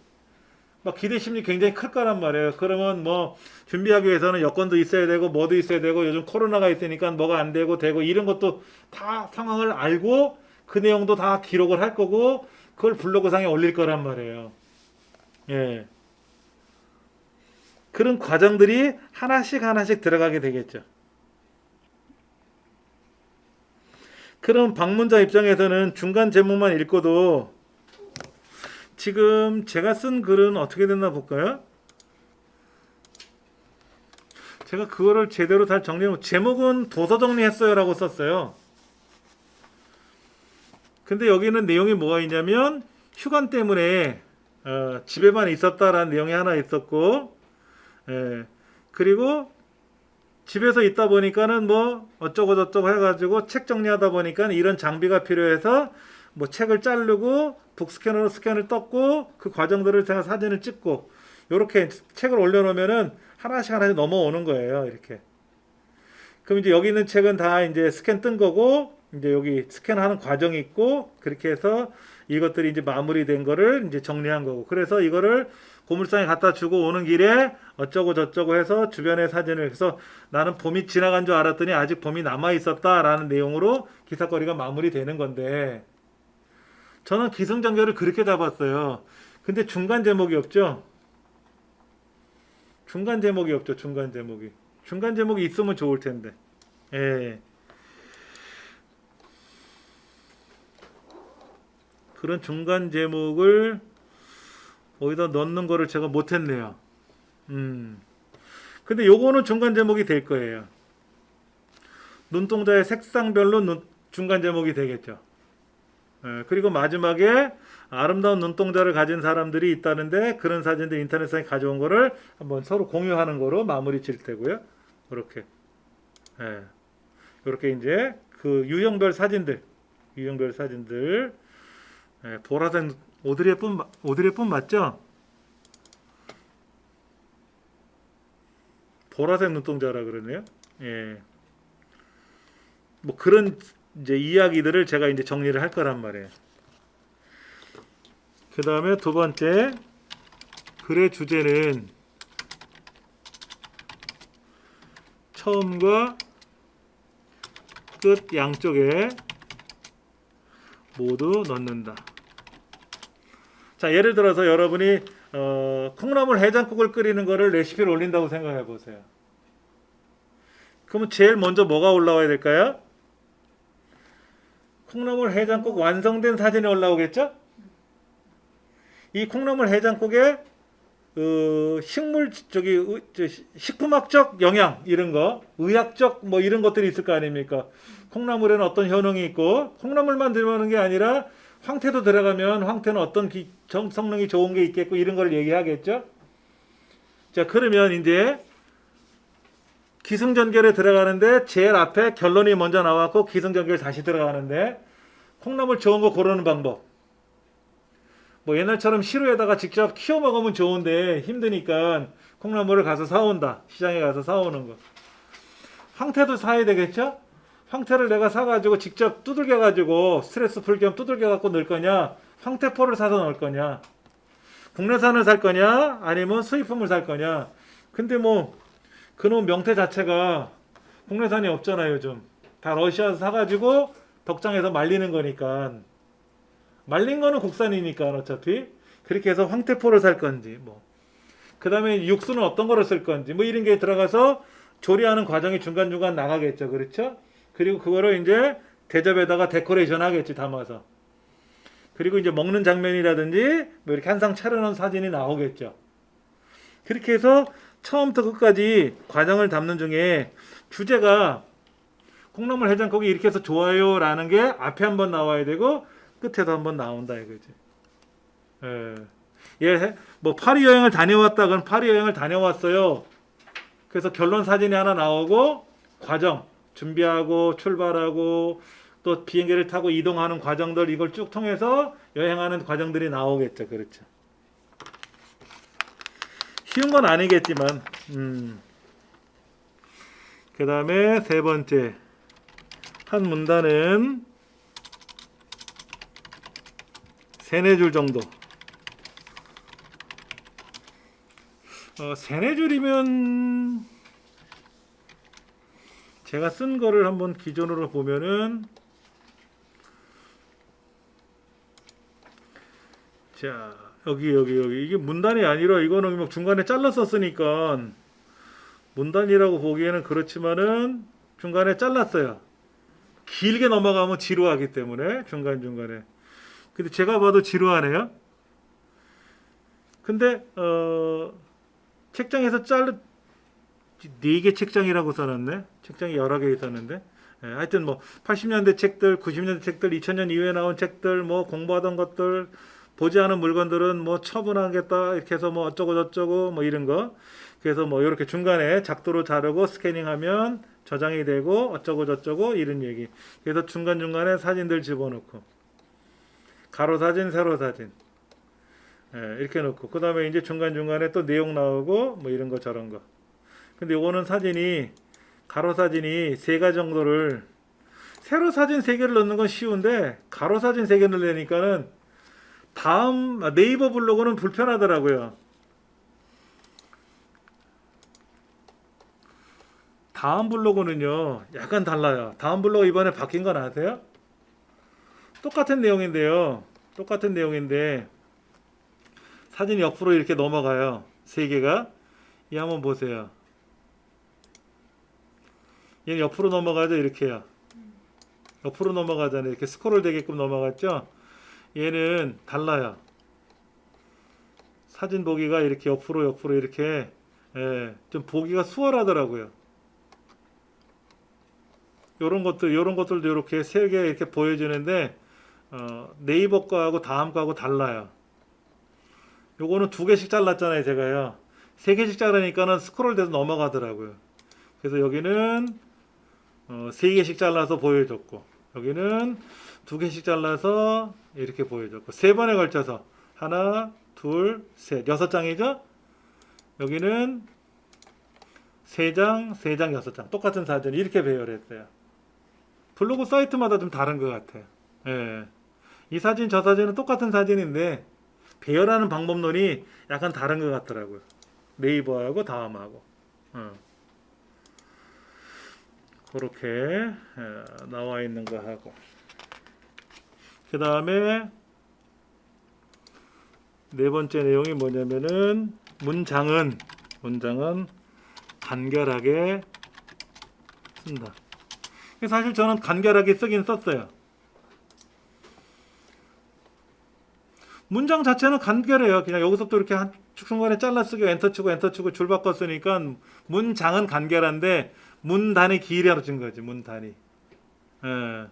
심리 굉장히 클 거란 말이에요. 그러면 뭐 준비하기 위해서는 여권도 있어야 되고 뭐도 있어야 되고 요즘 코로나가 있으니까 뭐가 안 되고 이런 것도 다 상황을 알고 그 내용도 다 기록을 할 거고 그걸 블로그상에 올릴 거란 말이에요. 예. 그런 과정들이 하나씩 들어가게 되겠죠. 그럼 방문자 입장에서는 중간 제목만 읽고도 지금 제가 쓴 글은 어떻게 됐나 볼까요? 제가 그거를 제대로 잘 정리해 제목은 도서 정리했어요 라고 썼어요. 근데 여기는 내용이 뭐가 있냐면 휴관 때문에 집에만 있었다라는 내용이 하나 있었고 그리고 집에서 있다 보니까는 뭐 어쩌고 저쩌고 해가지고 책 정리하다 보니까 이런 장비가 필요해서 뭐 책을 자르고 북스캐너로 스캔을 떴고 그 과정들을 제가 사진을 찍고 이렇게 책을 올려놓으면은 하나씩 넘어오는 거예요. 이렇게. 그럼 이제 여기 있는 책은 다 이제 스캔 뜬 거고 이제 여기 스캔하는 과정이 있고 그렇게 해서 이것들이 이제 마무리된 거를 이제 정리한 거고 그래서 이거를 고물상에 갖다 주고 오는 길에 어쩌고 저쩌고 해서 주변의 사진을 해서 나는 봄이 지나간 줄 알았더니 아직 봄이 남아 있었다라는 내용으로 기사거리가 마무리되는 건데 저는 기승전결을 그렇게 잡았어요. 근데 중간 제목이 없죠. 중간 제목이 없죠. 중간 제목이. 중간 제목이 있으면 좋을 텐데. 예. 그런 중간 제목을 어디다 넣는 거를 제가 못했네요. 근데 요거는 중간 제목이 될 거예요. 눈동자의 색상별로 중간 제목이 되겠죠. 그리고 마지막에 아름다운 눈동자를 가진 사람들이 있다는데 그런 사진들 인터넷상에 가져온 거를 한번 서로 공유하는 거로 마무리 칠 테고요. 이렇게. 이렇게 이제 그 유형별 사진들 보라색 오드리 헵번 맞죠? 보라색 눈동자라 그러네요. 예. 뭐 그런 이제 이야기들을 제가 이제 정리를 할 거란 말이에요. 그 다음에 두 번째 글의 주제는 처음과 끝 양쪽에 모두 넣는다. 자, 예를 들어서 여러분이 콩나물 해장국을 끓이는 거를 레시피를 올린다고 생각해 보세요. 그러면 제일 먼저 뭐가 올라와야 될까요? 콩나물 해장국 완성된 사진이 올라오겠죠? 이 콩나물 해장국에 식품학적 영양 이런 거, 의학적 뭐 이런 것들이 있을 거 아닙니까? 콩나물에는 어떤 효능이 있고 콩나물만 들어가는 게 아니라 황태도 들어가면 황태는 어떤 성능이 좋은 게 있겠고 이런 걸 얘기하겠죠. 자, 그러면 이제 기승전결에 들어가는데 제일 앞에 결론이 먼저 나왔고 기승전결 다시 들어가는데 콩나물 좋은 거 고르는 방법. 뭐 옛날처럼 시루에다가 직접 키워 먹으면 좋은데 힘드니까 콩나물을 가서 사온다. 시장에 가서 사오는 거. 황태도 사야 되겠죠? 황태를 내가 사가지고 직접 두들겨가지고 스트레스 풀 겸 두들겨갖고 넣을 거냐? 황태포를 사서 넣을 거냐? 국내산을 살 거냐? 아니면 수입품을 살 거냐? 근데 뭐 그놈 명태 자체가 국내산이 없잖아요. 요즘 다 러시아에서 사가지고 덕장에서 말리는 거니까 말린 거는 국산이니까 어차피 그렇게 해서 황태포를 살 건지 뭐 그 다음에 육수는 어떤 거를 쓸 건지 뭐 이런 게 들어가서 조리하는 과정이 중간중간 나가겠죠. 그렇죠? 그리고 그거를 이제 대접에다가 데코레이션 하겠지, 담아서. 그리고 이제 먹는 장면이라든지 뭐 이렇게 한 상 차려놓은 사진이 나오겠죠. 그렇게 해서 처음부터 끝까지 과정을 담는 중에 주제가 콩나물 해장국이 이렇게 해서 좋아요라는 게 앞에 한번 나와야 되고 끝에도 한번 나온다 이거지. 예. 뭐 파리 여행을 다녀왔다. 그럼 파리 여행을 다녀왔어요. 그래서 결론 사진이 하나 나오고 과정 준비하고 출발하고 또 비행기를 타고 이동하는 과정들 이걸 쭉 통해서 여행하는 과정들이 나오겠죠. 그렇죠. 쉬운 건 아니겠지만 그 다음에 세 번째 한 문단은 세네 줄 정도. 세네 줄이면 제가 쓴 거를 한번 기준으로 보면은 자 여기 이게 문단이 아니라 이거는 막 중간에 잘라 썼으니까 문단이라고 보기에는 그렇지만은 중간에 잘랐어요. 길게 넘어가면 지루하기 때문에 중간중간에. 근데 제가 봐도 지루하네요. 근데 책장에서 잘라 4개 책장이라고 써놨네. 책장이 여러 개 있었는데. 예, 하여튼 뭐 80년대 책들, 90년대 책들, 2000년 이후에 나온 책들, 뭐 공부하던 것들, 보지 않은 물건들은 뭐 처분하겠다 이렇게 해서 뭐 어쩌고 저쩌고 뭐 이런 거. 그래서 뭐 이렇게 중간에 작도로 자르고 스캐닝하면 저장이 되고 어쩌고 저쩌고 이런 얘기. 그래서 중간중간에 사진들 집어넣고 가로 사진, 세로 사진. 예, 이렇게 넣고 그 다음에 이제 중간중간에 또 내용 나오고 뭐 이런 거 저런 거. 근데 요거는 사진이 가로 사진이 3가지 정도를 세로 사진 3개를 넣는 건 쉬운데 가로 사진 3개를 내니까는 다음 네이버 블로그는 불편하더라고요. 다음 블로그는요 약간 달라요. 다음 블로그 이번에 바뀐 건 아세요? 똑같은 내용인데요. 똑같은 내용인데 사진이 옆으로 이렇게 넘어가요. 3개가. 이 한번 보세요. 얘는 옆으로 넘어가죠. 이렇게요. 옆으로 넘어가잖아요. 이렇게 스크롤 되게끔 넘어갔죠. 얘는 달라요. 사진 보기가 이렇게 옆으로 이렇게 좀 보기가 수월하더라고요. 요런 것들도 이렇게 3개 이렇게 보여주는데 네이버 거하고 다음 거하고 달라요. 요거는 2개씩 잘랐잖아요, 제가요. 3개씩 자르니까는 스크롤 돼서 넘어가더라고요. 그래서 여기는 3개씩 잘라서 보여줬고, 여기는 2개씩 잘라서 이렇게 보여줬고, 3번에 걸쳐서 하나, 둘, 셋, 6장이죠? 여기는 3장, 3장, 6장 똑같은 사진 이렇게 배열했어요. 블로그 사이트마다 좀 다른 것 같아요. 예. 이 사진, 저 사진은 똑같은 사진인데 배열하는 방법론이 약간 다른 것 같더라고요. 네이버하고 다음하고. 그렇게 나와 있는 거 하고. 그 다음에 4번째 내용이 뭐냐면은 문장은 간결하게 쓴다. 사실 저는 간결하게 쓰긴 썼어요. 문장 자체는 간결해요. 그냥 여기서부터 이렇게 한 중간에 잘라 쓰고 엔터 치고 줄 바꿔 쓰니까 문장은 간결한데 문단이 길어진 거지. 문단이. 예.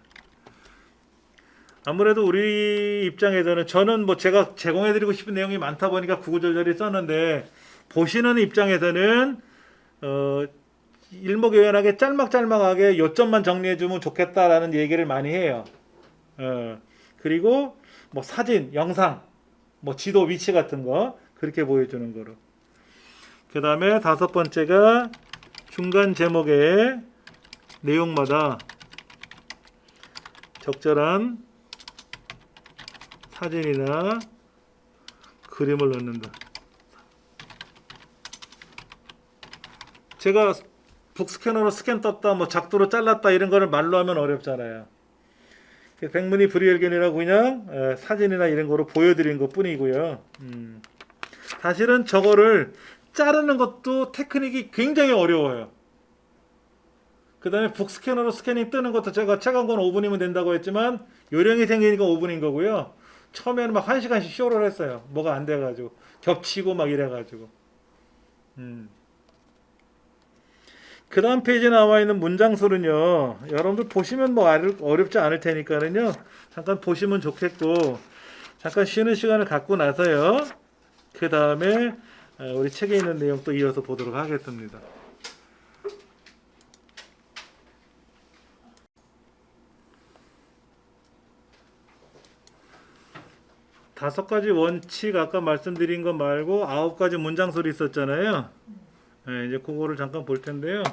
아무래도 우리 입장에서는 저는 뭐 제가 제공해드리고 싶은 내용이 많다 보니까 구구절절히 썼는데 보시는 입장에서는 일목요연하게 짤막하게 요점만 정리해주면 좋겠다라는 얘기를 많이 해요. 그리고 뭐 사진, 영상, 뭐 지도 위치 같은 거 그렇게 보여주는 거로. 그 다음에 5번째가 중간 제목에 내용마다 적절한 사진이나 그림을 넣는다. 제가 북스캐너로 스캔 떴다, 뭐 작도로 잘랐다 이런 거를 말로 하면 어렵잖아요. 백문이 불여일견이라고 그냥 사진이나 이런 거로 보여드린 것 뿐이고요. 사실은 저거를 자르는 것도 테크닉이 굉장히 어려워요. 그 다음에 북스캐너로 스캐닝 뜨는 것도 제가 최강 건 5분이면 된다고 했지만 요령이 생기니까 5분인 거고요. 처음에는 막 1시간씩 쇼를 했어요. 뭐가 안 돼가지고 겹치고 막 이래가지고. 그 다음 페이지에 나와 있는 문장술은요, 여러분들 보시면 뭐 어렵지 않을 테니까는요, 잠깐 보시면 좋겠고, 잠깐 쉬는 시간을 갖고 나서요, 그 다음에 우리 책에 있는 내용 또 이어서 보도록 하겠습니다. 다섯 가지 원칙 아까 말씀드린 것 말고 9가지 문장술이 있었잖아요. 네, 이제 그거를 잠깐 볼 텐데요.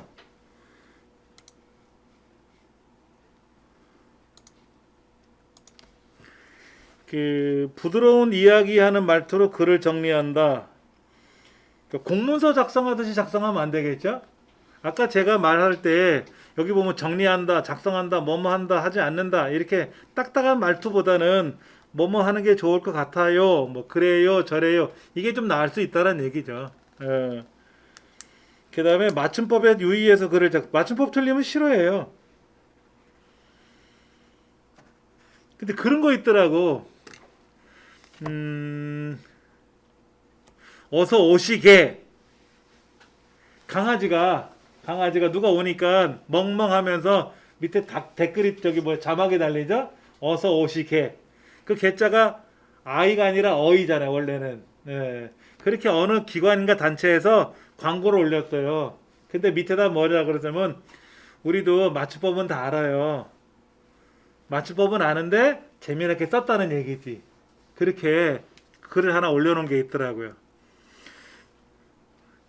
그 부드러운 이야기하는 말투로 글을 정리한다. 그러니까 공문서 작성하듯이 작성하면 안 되겠죠? 아까 제가 말할 때 여기 보면 정리한다, 작성한다, 뭐뭐 한다, 하지 않는다 이렇게 딱딱한 말투보다는 뭐뭐 하는 게 좋을 것 같아요. 뭐 그래요, 저래요. 이게 좀 나을 수 있다는 얘기죠. 그 다음에 맞춤법에 유의해서 글을 맞춤법 틀리면 싫어해요. 근데 그런 거 있더라고. 어서 오시게. 강아지가 누가 오니까 멍멍하면서 밑에 댓글이 저기 뭐 자막에 달리죠? 어서 오시게. 그 개자가 아이가 아니라 어이잖아요, 원래는. 네. 그렇게 어느 기관인가 단체에서 광고를 올렸어요. 근데 밑에다 뭐라 그러냐면 우리도 맞춤법은 다 알아요. 맞춤법은 아는데 재미있게 썼다는 얘기지. 그렇게 글을 하나 올려놓은 게 있더라고요.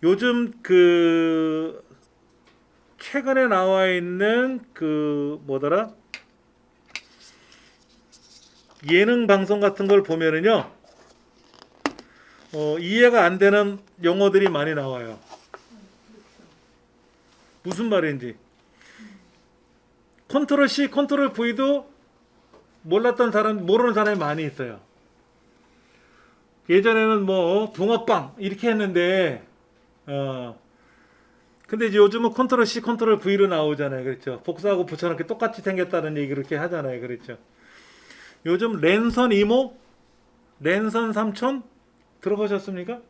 요즘 그 최근에 나와 있는 그 뭐더라? 예능 방송 같은 걸 보면은요, 이해가 안 되는 용어들이 많이 나와요. 무슨 말인지. 컨트롤 C, 컨트롤 V도 모르는 사람이 많이 있어요. 예전에는 뭐 붕어빵 이렇게 했는데, 근데 이제 요즘은 컨트롤 C, 컨트롤 V로 나오잖아요. 그렇죠. 복사하고 붙여넣기 똑같이 생겼다는 얘기 그렇게 하잖아요. 그렇죠. 요즘 랜선 이모, 랜선 삼촌 들어보셨습니까?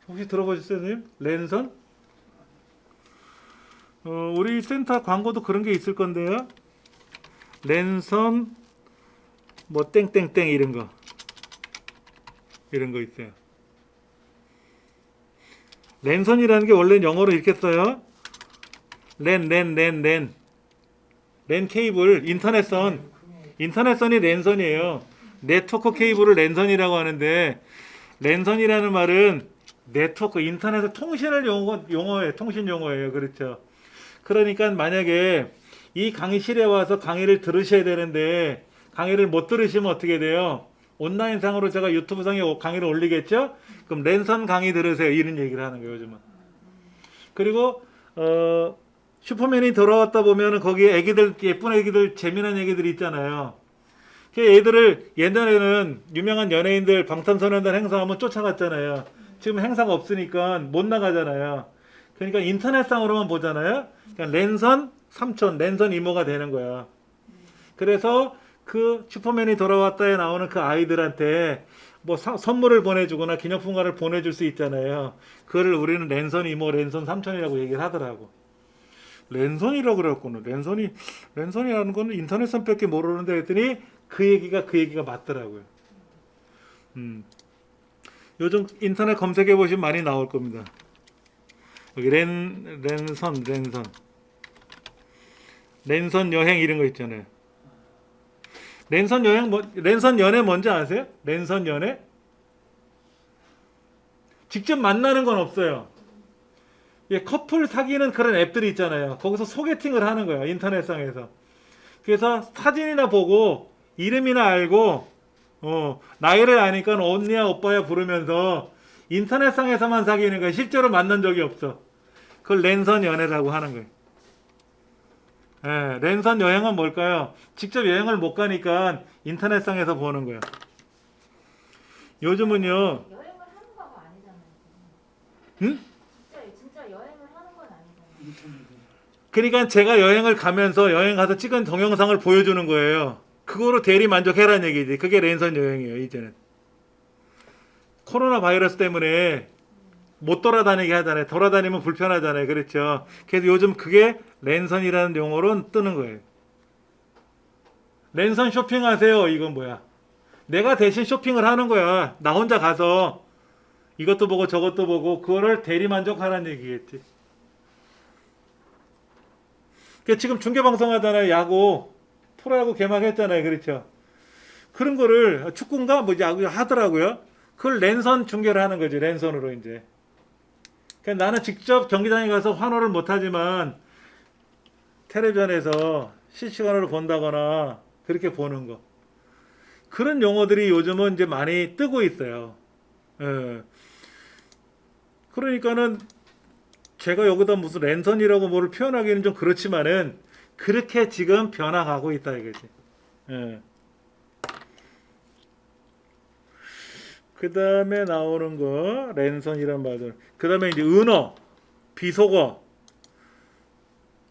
혹시 들어보셨어요, 선생님? 랜선? 우리 센터 광고도 그런 게 있을 건데요. 랜선 뭐 땡땡땡 이런 거 있어요. 랜선이라는 게 원래 영어로 이렇게 써요. 랜 케이블, 인터넷선이 랜선이에요. 네트워크 케이블을 랜선이라고 하는데, 랜선이라는 말은 네트워크, 인터넷 통신을 용어예요. 통신 용어예요. 그렇죠. 그러니까 만약에 이 강의실에 와서 강의를 들으셔야 되는데, 강의를 못 들으시면 어떻게 돼요? 온라인상으로 제가 유튜브상에 강의를 올리겠죠? 그럼 랜선 강의 들으세요. 이런 얘기를 하는 거예요, 요즘은. 그리고, 슈퍼맨이 돌아왔다 보면은 거기에 애기들, 예쁜 애기들, 재미난 애기들 있잖아요. 그 애들을 옛날에는 유명한 연예인들 방탄소년단 행사하면 쫓아갔잖아요. 지금 행사가 없으니까 못 나가잖아요. 그러니까 인터넷상으로만 보잖아요. 그러니까 랜선 삼촌, 랜선 이모가 되는 거야. 그래서 그 슈퍼맨이 돌아왔다에 나오는 그 아이들한테 뭐 선물을 보내주거나 기념품과를 보내줄 수 있잖아요. 그거를 우리는 랜선 이모, 랜선 삼촌이라고 얘기를 하더라고. 랜선이라고 그랬구나. 랜선이라는 거는 인터넷선밖에 모르는데 했더니 그 얘기가 맞더라고요. 요즘 인터넷 검색해 보시면 많이 나올 겁니다. 여기 랜선 여행 이런 거 있잖아요. 랜선 연애 뭔지 아세요? 랜선 연애? 직접 만나는 건 없어요. 예, 커플 사귀는 그런 앱들이 있잖아요. 거기서 소개팅을 하는 거예요. 인터넷상에서. 그래서 사진이나 보고 이름이나 알고 나이를 아니까 언니야 오빠야 부르면서 인터넷상에서만 사귀는 거예요. 실제로 만난 적이 없어. 그걸 랜선 연애라고 하는 거예요. 예, 랜선 여행은 뭘까요? 직접 여행을 못 가니까 인터넷상에서 보는 거예요. 요즘은요. 여행을 하는 거가 아니잖아요. 응? 진짜 여행을 하는 건 아니잖아요. 그러니까 제가 여행을 가면서 여행 가서 찍은 동영상을 보여주는 거예요. 그거로 대리 만족해라는 얘기지. 그게 랜선 여행이에요, 이제는. 코로나 바이러스 때문에 못 돌아다니게 하잖아요. 돌아다니면 불편하잖아요. 그렇죠. 그래서 요즘 그게 랜선이라는 용어로 뜨는 거예요. 랜선 쇼핑하세요. 이건 뭐야? 내가 대신 쇼핑을 하는 거야. 나 혼자 가서 이것도 보고 저것도 보고 그거를 대리 만족하라는 얘기겠지. 그 지금 중계 방송하잖아요. 야구 프로야구 개막했잖아요. 그렇죠. 그런 거를 축구인가 뭐 야구 하더라고요. 그걸 랜선 중계를 하는 거지. 랜선으로 이제. 그러니까 나는 직접 경기장에 가서 환호를 못 하지만 텔레비전에서 실시간으로 본다거나 그렇게 보는 거. 그런 용어들이 요즘은 이제 많이 뜨고 있어요. 예. 그러니까는 제가 여기다 무슨 랜선이라고 뭐를 표현하기는 좀 그렇지만은 그렇게 지금 변화가고 있다 이거지. 예. 그 다음에 나오는 거 랜선이란 말들. 그 다음에 이제 은어, 비속어,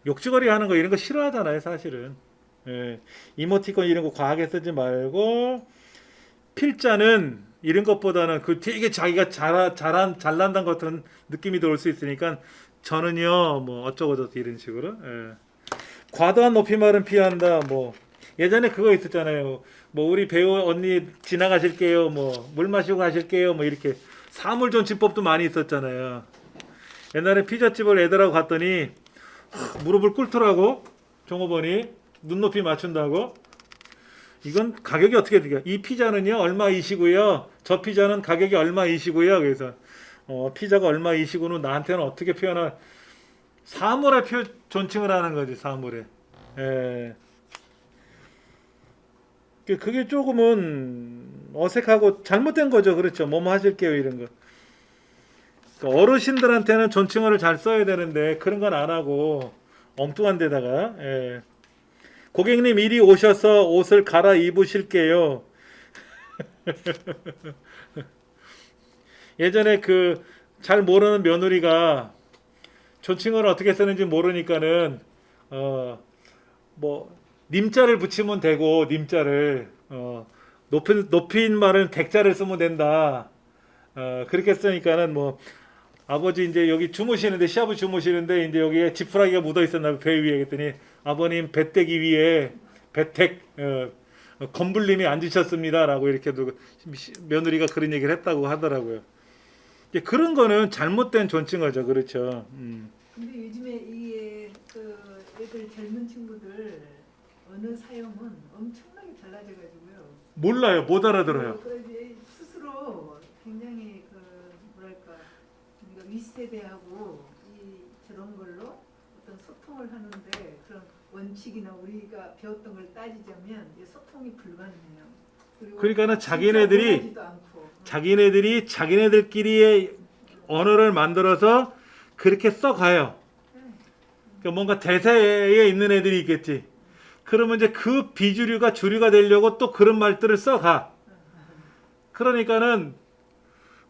욕지거리 하는 거 이런 거 싫어하잖아요, 사실은. 예. 이모티콘 이런 거 과하게 쓰지 말고 필자는 이런 것보다는 그 되게 자기가 잘난다는 같은 느낌이 들 수 있으니까 저는요 뭐 어쩌고 저쩌고 이런 식으로. 예. 과도한 높임말은 피한다. 뭐 예전에 그거 있었잖아요. 뭐 우리 배우 언니 지나가실게요. 뭐 물 마시고 가실게요. 뭐 이렇게 사물존치법도 많이 있었잖아요. 옛날에 피자집을 애들하고 갔더니 무릎을 꿇더라고. 종업원이 눈높이 맞춘다고. 이건 가격이 어떻게 돼요? 이 피자는요 얼마이시고요. 저 피자는 가격이 얼마이시고요. 그래서 피자가 얼마이시고는 나한테는 어떻게 표현할 사물의 존칭을 하는 거지. 사물에. 예. 그게 조금은 어색하고 잘못된 거죠. 그렇죠. 뭐뭐 하실게요 이런 거. 그러니까 어르신들한테는 존칭어를 잘 써야 되는데 그런 건 안 하고 엉뚱한 데다가. 예. 고객님 이리 오셔서 옷을 갈아 입으실게요. 예전에 그 잘 모르는 며느리가 존칭어를 어떻게 쓰는지 모르니까는 뭐 님자를 붙이면 되고 님자를 높인 말은 백자를 쓰면 된다. 그렇게 쓰니까는 뭐 아버지 이제 여기 주무시는데 시아버지 주무시는데 이제 여기에 지푸라기가 묻어 있었나 배 위에 그랬더니 아버님 배때기 위에 배택 건불님이 앉으셨습니다라고 이렇게 며느리가 그런 얘기를 했다고 하더라고요. 그런 거는 잘못된 존칭어죠. 그렇죠. 근데 요즘에 이게 그 애들 젊은 친구들 언어 사용은 엄청나게 달라져가지고요. 몰라요. 못 알아들어요. 이제 스스로 굉장히 그 뭐랄까 우리가 윗세대하고 이 저런 걸로 어떤 소통을 하는데 그런 원칙이나 우리가 배웠던 걸 따지자면 이제 소통이 불가능해요. 그리고 그러니까는 진짜 자기네들이 원하지도 않고. 자기네들끼리의 언어를 만들어서 그렇게 써가요. 그러니까 뭔가 대세에 있는 애들이 있겠지. 그러면 이제 그 비주류가 주류가 되려고 또 그런 말들을 써가. 그러니까는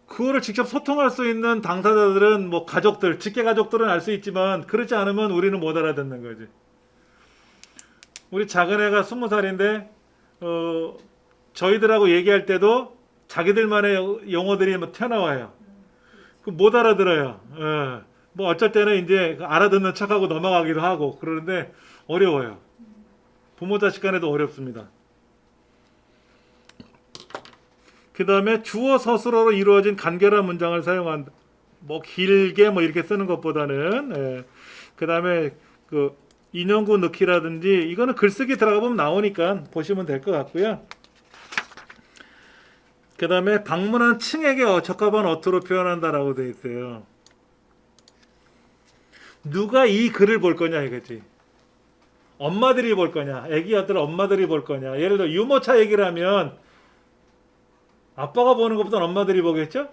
그거를 직접 소통할 수 있는 당사자들은 뭐 가족들, 직계 가족들은 알 수 있지만 그렇지 않으면 우리는 못 알아듣는 거지. 우리 작은 애가 20살인데 저희들하고 얘기할 때도 자기들만의 용어들이 막 튀어나와요. 그 못 알아들어요. 뭐 어쩔 때는 이제 알아듣는 척하고 넘어가기도 하고 그러는데 어려워요. 부모 자식 간에도 어렵습니다. 그 다음에 주어 서술어로 이루어진 간결한 문장을 사용한다. 뭐 길게 뭐 이렇게 쓰는 것보다는 그 다음에 그 인용구 넣기라든지 이거는 글쓰기 들어가 보면 나오니까 보시면 될 것 같고요. 그 다음에 방문한 층에게 적합한 어투로 표현한다라고 되어 있어요. 누가 이 글을 볼 거냐 이거지. 엄마들이 볼 거냐, 애기 아들 엄마들이 볼 거냐. 예를 들어 유모차 얘기를 하면 아빠가 보는 것보다 엄마들이 보겠죠?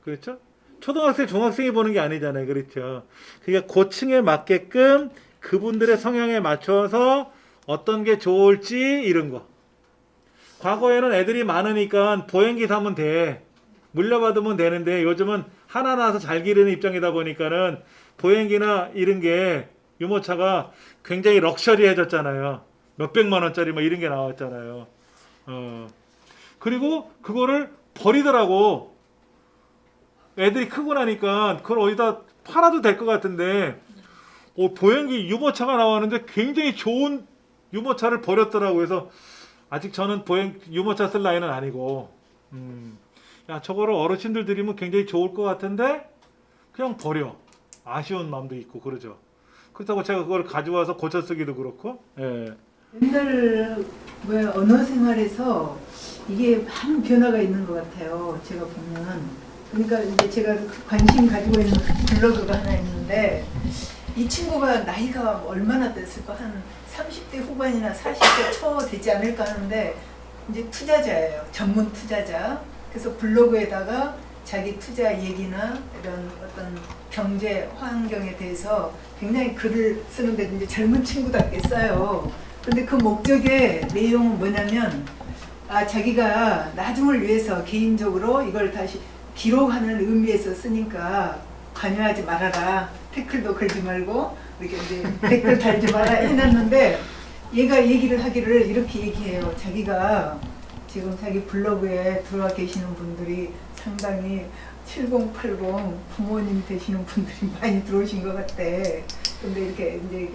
그렇죠? 초등학생, 중학생이 보는 게 아니잖아요. 그렇죠? 그러니까 고층에 맞게끔 그분들의 성향에 맞춰서 어떤 게 좋을지 이런 거. 과거에는 애들이 많으니까 보행기 사면 돼. 물려받으면 되는데 요즘은 하나 나서 잘 기르는 입장이다 보니까는 보행기나 이런 게 유모차가 굉장히 럭셔리해졌잖아요. 몇백만 원짜리 뭐 이런 게 나왔잖아요. 그리고 그거를 버리더라고. 애들이 크고 나니까 그걸 어디다 팔아도 될 것 같은데 보행기 유모차가 나왔는데 굉장히 좋은 유모차를 버렸더라고. 그래서 아직 저는 유모차 쓸 나이는 아니고 야 저거를 어르신들 드리면 굉장히 좋을 것 같은데 그냥 버려. 아쉬운 마음도 있고 그러죠. 그렇다고 제가 그걸 가져와서 고쳐 쓰기도 그렇고. 예. 옛날 언어 생활에서 이게 많은 변화가 있는 것 같아요. 제가 보면. 그러니까 이제 제가 관심 가지고 있는 블로그가 하나 있는데 이 친구가 나이가 얼마나 됐을까? 한 30대 후반이나 40대 초 되지 않을까 하는데 이제 투자자예요. 전문 투자자. 그래서 블로그에다가 자기 투자 얘기나 이런 어떤 경제 환경에 대해서 굉장히 글을 쓰는데 이제 젊은 친구답게 써요. 근데 그 목적의 내용은 뭐냐면 자기가 나중을 위해서 개인적으로 이걸 다시 기록하는 의미에서 쓰니까 관여하지 말아라. 댓글도 걸지 말고 이렇게 이제 댓글 달지 마라 해놨는데 얘가 얘기를 하기를 이렇게 얘기해요. 자기가 지금 자기 블로그에 들어와 계시는 분들이 상당히 7080 부모님 되시는 분들이 많이 들어오신 것 같대. 근데 이렇게 이제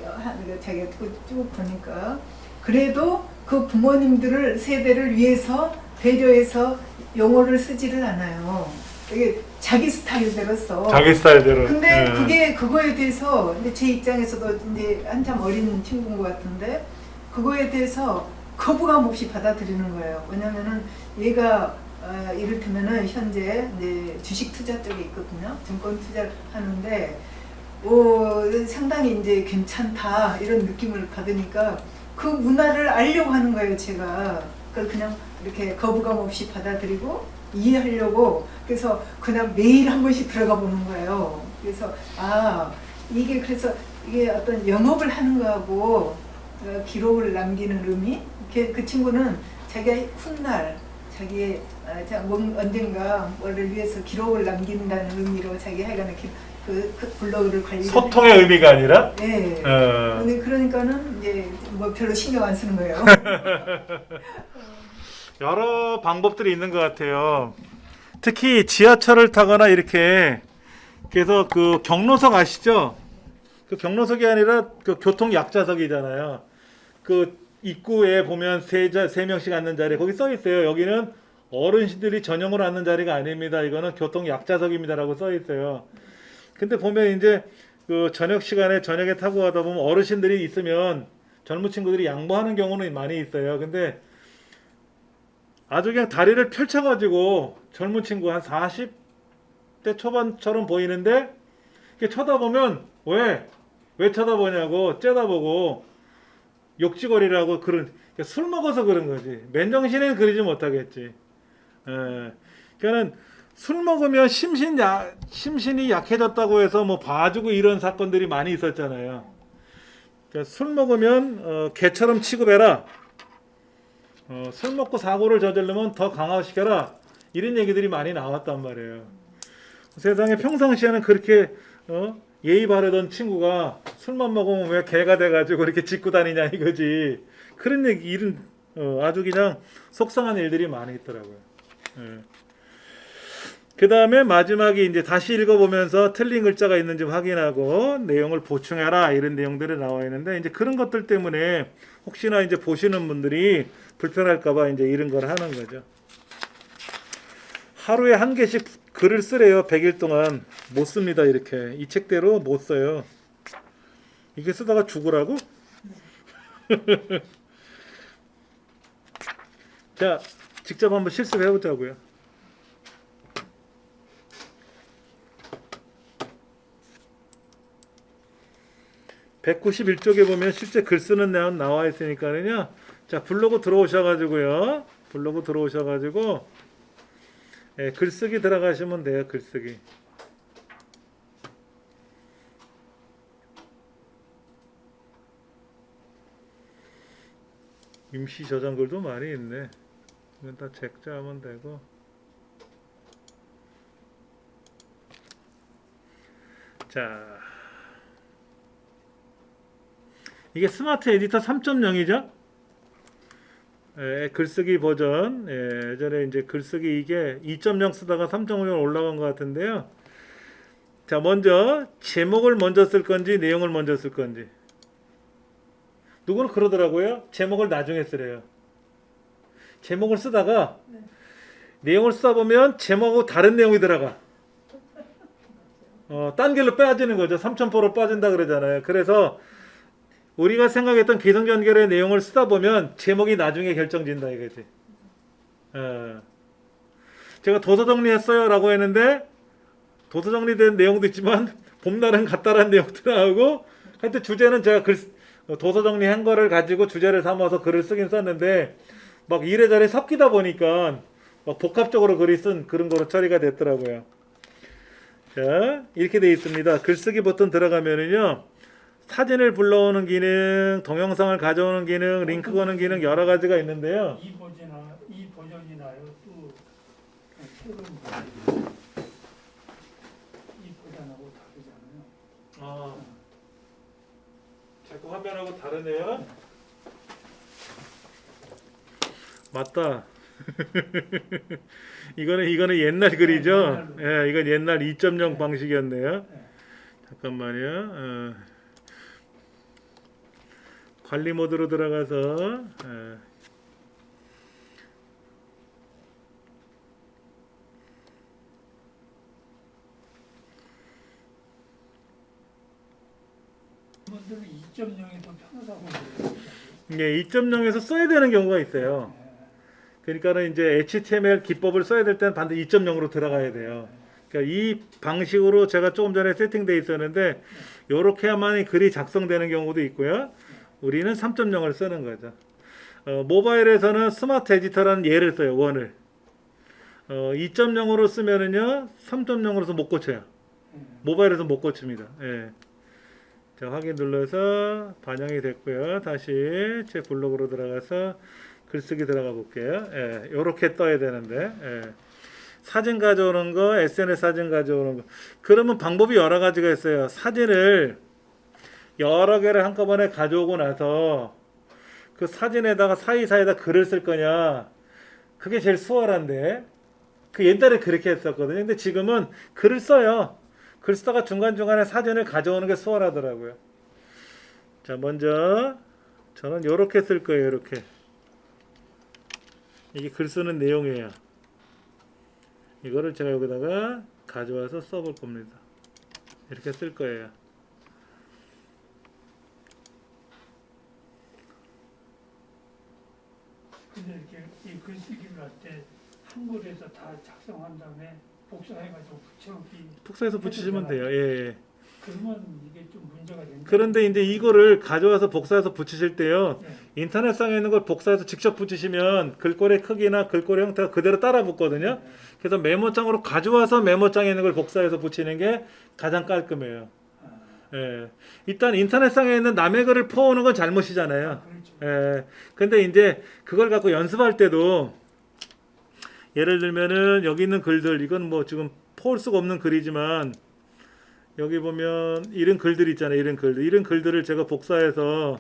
자기가 쭉 보니까 그래도 그 부모님들을 세대를 위해서 배려해서 용어를 쓰지를 않아요. 이게 자기 스타일대로 써. 자기 스타일대로. 근데 그게 그거에 대해서 이제 제 입장에서도 이제 한참 어린 친구인 것 같은데 그거에 대해서 거부감 없이 받아들이는 거예요. 왜냐면은 얘가 이를테면은 현재 이제 주식 투자 쪽에 있거든요. 증권 투자를 하는데 상당히 이제 괜찮다 이런 느낌을 받으니까 그 문화를 알려고 하는 거예요. 제가 그걸 그냥 이렇게 거부감 없이 받아들이고 이해하려고 그래서 그냥 매일 한 번씩 들어가 보는 거예요. 그래서 그래서 이게 어떤 영업을 하는 거하고 기록을 남기는 의미 그 친구는 자기가 훗날 자기의 언젠가 뭐를 위해서 기록을 남긴다는 의미로 자기 하여간에 그 블로그를 관리 소통의 의미가 아니라? 네. 근데 그러니까는 이제 뭐 별로 신경 안 쓰는 거예요. 여러 방법들이 있는 것 같아요. 특히 지하철을 타거나 이렇게 그래서 그 경로석 아시죠? 그 경로석이 아니라 그 교통 약자석이잖아요. 그 입구에 보면 세 명씩 앉는 자리 거기 써 있어요. 여기는 어르신들이 전용으로 앉는 자리가 아닙니다. 이거는 교통 약자석입니다라고 써 있어요. 근데 보면 이제 그 저녁 시간에 저녁에 타고 가다 보면 어르신들이 있으면 젊은 친구들이 양보하는 경우는 많이 있어요. 근데 아주 그냥 다리를 펼쳐가지고 젊은 친구 한 40대 초반처럼 보이는데 이렇게 쳐다보면 왜 쳐다보냐고 째다보고 욕지거리라고 술 먹어서 그런 거지. 맨정신에는 그러지 못하겠지. 그러니까는 술 먹으면 심신이 약해졌다고 해서 뭐 봐주고 이런 사건들이 많이 있었잖아요. 그러니까 술 먹으면 개처럼 취급해라. 술 먹고 사고를 저지르면 더 강화시켜라. 이런 얘기들이 많이 나왔단 말이에요. 세상에 평상시에는 그렇게 예의 바르던 친구가 술만 먹으면 왜 개가 돼가지고 이렇게 짖고 다니냐 이거지. 그런 일은 아주 그냥 속상한 일들이 많이 있더라고요. 그 다음에 마지막에 이제 다시 읽어보면서 틀린 글자가 있는지 확인하고 내용을 보충해라 이런 내용들이 나와 있는데 이제 그런 것들 때문에 혹시나 이제 보시는 분들이 불편할까봐 이제 이런 걸 하는 거죠. 하루에 한 개씩 글을 쓰래요. 100일 동안 못 씁니다. 이렇게 이 책대로 못 써요. 이게 쓰다가 죽으라고? 자, 직접 한번 실습해 보자고요. (191쪽에) 보면 실제 글 쓰는 내용 나와 있으니까는요. 자, 블로그 들어오셔가지고요. 글쓰기 들어가시면 돼요. 글쓰기. 임시 저장글도 많이 있네. 이건 다 잭자하면 되고. 자, 이게 스마트 에디터 3.0이죠? 글쓰기 버전. 예전에 이제 글쓰기 이게 2.0 쓰다가 3.0 올라간 것 같은데요. 자, 먼저 제목을 먼저 쓸 건지 내용을 먼저 쓸 건지. 누구는 그러더라고요. 제목을 나중에 쓰래요. 제목을 쓰다가 네. 내용을 쓰다 보면 제목하고 다른 내용이 들어가. 딴 길로 빠지는 거죠. 3,000%로 빠진다 그러잖아요. 그래서 우리가 생각했던 기성전결의 내용을 쓰다 보면 제목이 나중에 결정진다 이거지. 제가 도서 정리했어요 라고 했는데 도서 정리된 내용도 있지만 봄날은 같다라는 내용도 나오고 하여튼 주제는 제가 도서 정리한 거를 가지고 주제를 삼아서 글을 쓰긴 썼는데 막 이래저래 섞이다 보니까 막 복합적으로 글이 쓴 그런 거로 처리가 됐더라고요. 자, 이렇게 되어 있습니다. 글쓰기 버튼 들어가면은요, 사진을 불러오는 기능, 동영상을 가져오는 기능, 링크 거는 기능 여러 가지가 있는데요. 이 버전이나요 또 새로운 버전. 이 버전하고 다르잖아요. 자꾸 화면하고 다르네요. 맞다. 이거는 옛날 글이죠. 예, 이건 옛날 2.0 방식이었네요. 잠깐만요. 관리 모드로 들어가서 분들은 2.0이 더 편하다고 그래요. 예, 2.0에서 써야 되는 경우가 있어요. 그러니까는 이제 HTML 기법을 써야 될 때는 반드시 2.0으로 들어가야 돼요. 그러니까 이 방식으로 제가 조금 전에 세팅돼 있었는데 이렇게 해야만 글이 작성되는 경우도 있고요. 우리는 3.0을 쓰는 거죠. 모바일에서는 스마트 에디터라는 예를 써요. 원을. 2.0으로 쓰면은요 3.0으로서 못 고쳐요. 모바일에서 못 고칩니다. 예. 자, 확인 눌러서 반영이 됐고요. 다시 제 블로그로 들어가서 글쓰기 들어가 볼게요. 예, 요렇게 떠야 되는데, 예. 사진 가져오는 거, SNS 사진 가져오는 거. 그러면 방법이 여러 가지가 있어요. 사진을 여러 개를 한꺼번에 가져오고 나서 그 사진에다가 사이사이에다 글을 쓸 거냐. 그게 제일 수월한데. 그 옛날에 그렇게 했었거든요. 근데 지금은 글을 써요. 글 쓰다가 중간중간에 사진을 가져오는 게 수월하더라고요. 자, 먼저 저는 요렇게 쓸 거예요. 요렇게. 이게 글 쓰는 내용이에요. 이거를 제가 여기다가 가져와서 써볼 겁니다. 이렇게 쓸 거예요. 근데 이렇게 이 글쓰기를 할 때 한글에서 다 작성한 다음에 복사해가지고 붙여놓기. 복사해서 붙이시면 돼요. 예, 예. 그러면 이게 좀 문제가 된다. 그런데 이제 이거를 가져와서 복사해서 붙이실 때요. 네. 인터넷상에 있는 걸 복사해서 직접 붙이시면 글꼴의 크기나 글꼴의 형태가 그대로 따라 붙거든요. 그래서 메모장으로 가져와서 메모장에 있는 걸 복사해서 붙이는 게 가장 깔끔해요. 예. 일단 인터넷상에 있는 남의 글을 퍼오는 건 잘못이잖아요. 그렇죠. 예. 근데 이제 그걸 갖고 연습할 때도 예를 들면은 여기 있는 글들 이건 뭐 지금 퍼올 수가 없는 글이지만 여기 보면 이런 글들 있잖아요. 이런 글들을 제가 복사해서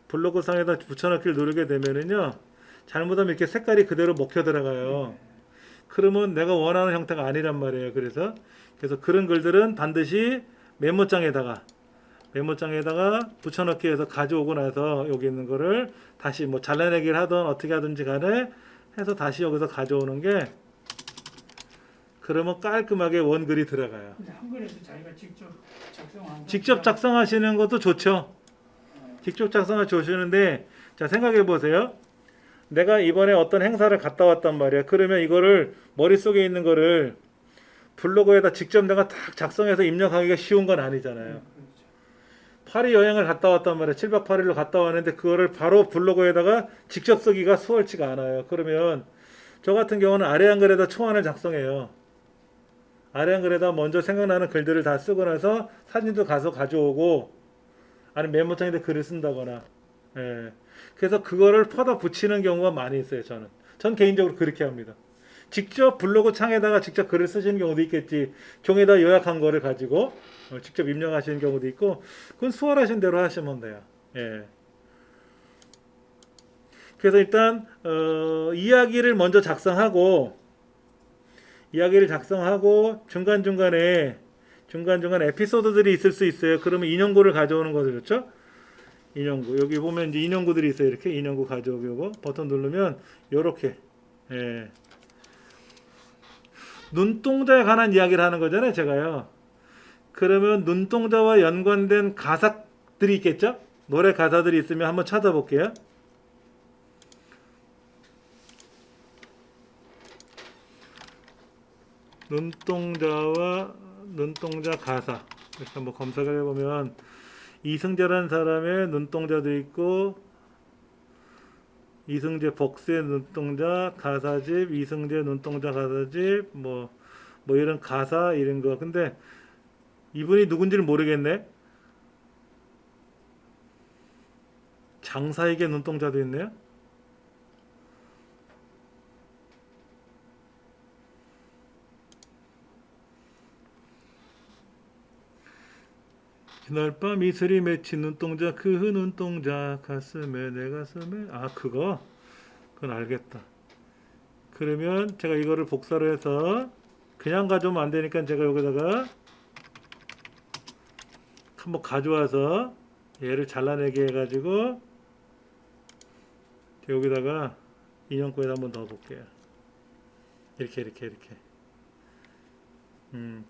블로그 상에다 붙여넣기를 누르게 되면은요. 잘못하면 이렇게 색깔이 그대로 먹혀 들어가요. 그러면 내가 원하는 형태가 아니란 말이에요. 그래서 그런 글들은 반드시 메모장에다가 붙여넣기 해서 가져오고 나서 여기 있는 거를 다시 뭐 잘라내기를 하든 어떻게 하든지 간에 해서 다시 여기서 가져오는 게 그러면 깔끔하게 원글이 들어가요. 근데 한글에서 자기가 직접 작성한 거 직접 작성하시는 것도 좋죠. 직접 작성을 좋으시는데 자 생각해 보세요. 내가 이번에 어떤 행사를 갔다 왔단 말이야. 그러면 이거를 머릿속에 있는 거를 블로그에다 직접 내가 딱 작성해서 입력하기가 쉬운 건 아니잖아요. 그렇죠. 파리 여행을 갔다 왔단 말이야. 7박 8일로 갔다 왔는데 그거를 바로 블로그에다가 직접 쓰기가 수월치가 않아요. 그러면 저 같은 경우는 아래 한글에다 초안을 작성해요. 아래 한글에다 먼저 생각나는 글들을 다 쓰고 나서 사진도 가서 가져오고 아니면 메모장에다 글을 쓴다거나 예. 그래서 그거를 퍼다 붙이는 경우가 많이 있어요. 전 개인적으로 그렇게 합니다. 직접 블로그 창에다가 직접 글을 쓰시는 경우도 있겠지. 종에다 요약한 거를 가지고 직접 입력하시는 경우도 있고, 그건 수월하신 대로 하시면 돼요. 예. 그래서 일단 이야기를 먼저 작성하고 중간중간에 에피소드들이 있을 수 있어요. 그러면 인용구를 가져오는 거죠. 그렇죠? 인용구. 여기 보면 이제 인용구들이 있어요. 이렇게 인용구 가져오고 요거 버튼 누르면 요렇게 예. 눈동자에 관한 이야기를 하는 거잖아요. 제가요. 그러면 눈동자와 연관된 가사들이 있겠죠? 노래 가사들이 있으면 한번 찾아볼게요. 눈동자 가사 이렇게 한번 검색을 해보면 이승재라는 사람의 눈동자도 있고 이승재 복수의 눈동자 가사집 이승재 눈동자 가사집 뭐 이런 가사 이런 거. 근데 이분이 누군지를 모르겠네. 장사에게 눈동자도 있네요. 그날 밤 이슬이 맺힌 눈동자 그 눈동자 가슴에 내 가슴에 그건 알겠다. 그러면 제가 이거를 복사를 해서 그냥 가져오면 안 되니까 제가 여기다가 한번 가져와서 얘를 잘라내게 해가지고 여기다가 인형구에다 한번 넣어볼게요. 이렇게.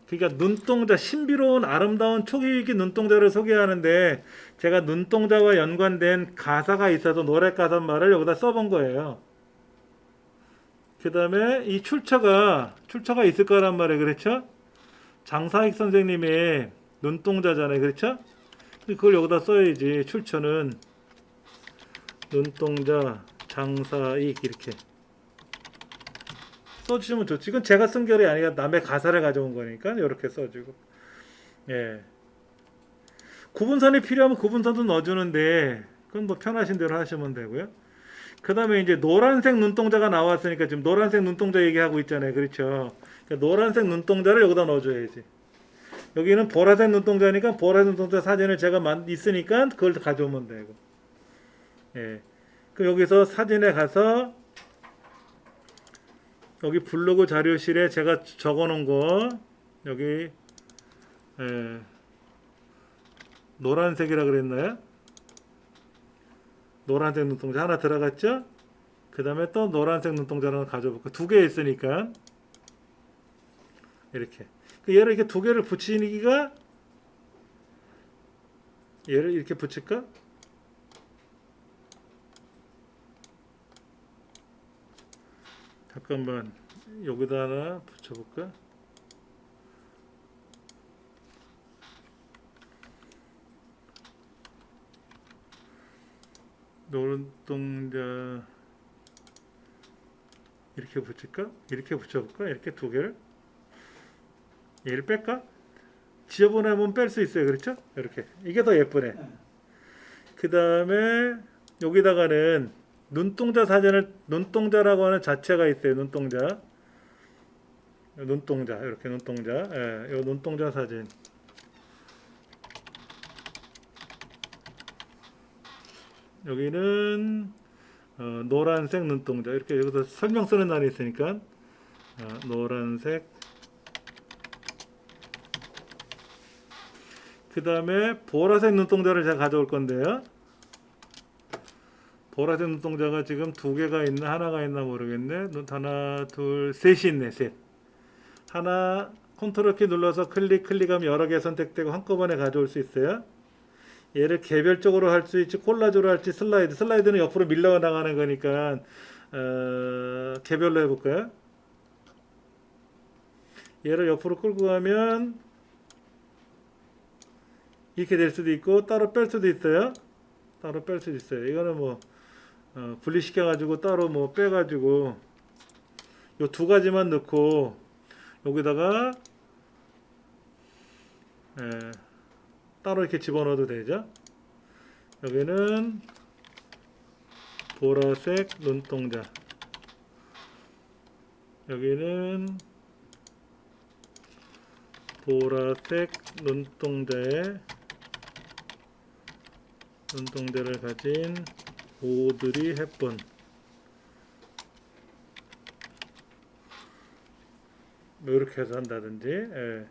그러니까 눈동자, 신비로운 아름다운 초기위기 눈동자를 소개하는데 제가 눈동자와 연관된 가사가 있어서 노래 가사 말을 여기다 써본 거예요. 그 다음에 이 출처가 있을 거란 말이에요. 그렇죠? 장사익 선생님의 눈동자잖아요. 그렇죠? 그걸 여기다 써야지. 출처는 눈동자 장사익 이렇게 써주시면 좋지. 이건 제가 쓴 결이 아니라 남의 가사를 가져온 거니까 이렇게 써주고. 예. 구분선이 필요하면 구분선도 넣어주는데 그건 뭐 편하신 대로 하시면 되고요. 그 다음에 이제 노란색 눈동자가 나왔으니까 지금 노란색 눈동자 얘기하고 있잖아요. 그렇죠? 그러니까 노란색 눈동자를 여기다 넣어줘야지. 여기는 보라색 눈동자니까 보라색 눈동자 사진을 제가 있으니까 그걸 가져오면 되고. 예. 그럼 여기서 사진에 가서 여기 블로그 자료실에 제가 적어놓은 거 여기 노란색이라 그랬나요? 노란색 눈동자 하나 들어갔죠? 그 다음에 또 노란색 눈동자를 가져볼까? 두 개 있으니까 이렇게 얘를 이렇게 두 개를 붙이기가 얘를 이렇게 붙일까? 잠깐만 여기다 하나 붙여볼까? 눈동자 이렇게 붙일까? 이렇게 붙여볼까? 이렇게 두 개를 얘를 뺄까? 지저분하면 뺄 수 있어요. 그렇죠? 이렇게 이게 더 예쁘네. 그 다음에 여기다가는 눈동자 사진을 눈동자라고 하는 자체가 있어요. 눈동자 이렇게 눈동자 이 눈동자 사진 여기는 노란색 눈동자 이렇게 여기서 설명 쓰는 날이 있으니까 노란색 그 다음에 보라색 눈동자를 제가 가져올 건데요. 보라색 눈동자가 지금 두 개가 있나 하나가 있나 모르겠네. 하나 둘 셋이 있네. 셋 하나 컨트롤 키 눌러서 클릭하면 여러 개 선택되고 한꺼번에 가져올 수 있어요. 얘를 개별적으로 할 수 있지 콜라주로 할지 슬라이드는 옆으로 밀려 나가는 거니까 개별로 해볼까요? 얘를 옆으로 끌고 가면 이렇게 될 수도 있고 따로 뺄 수도 있어요. 이거는 뭐 분리시켜 가지고 따로 뭐 빼 가지고 요 두 가지만 넣고 여기다가 따로 이렇게 집어넣어도 되죠. 여기는 보라색 눈동자 여기는 보라색 눈동자를 가진 오드리 헵번. 뭐 이렇게 해서 한다든지. 예.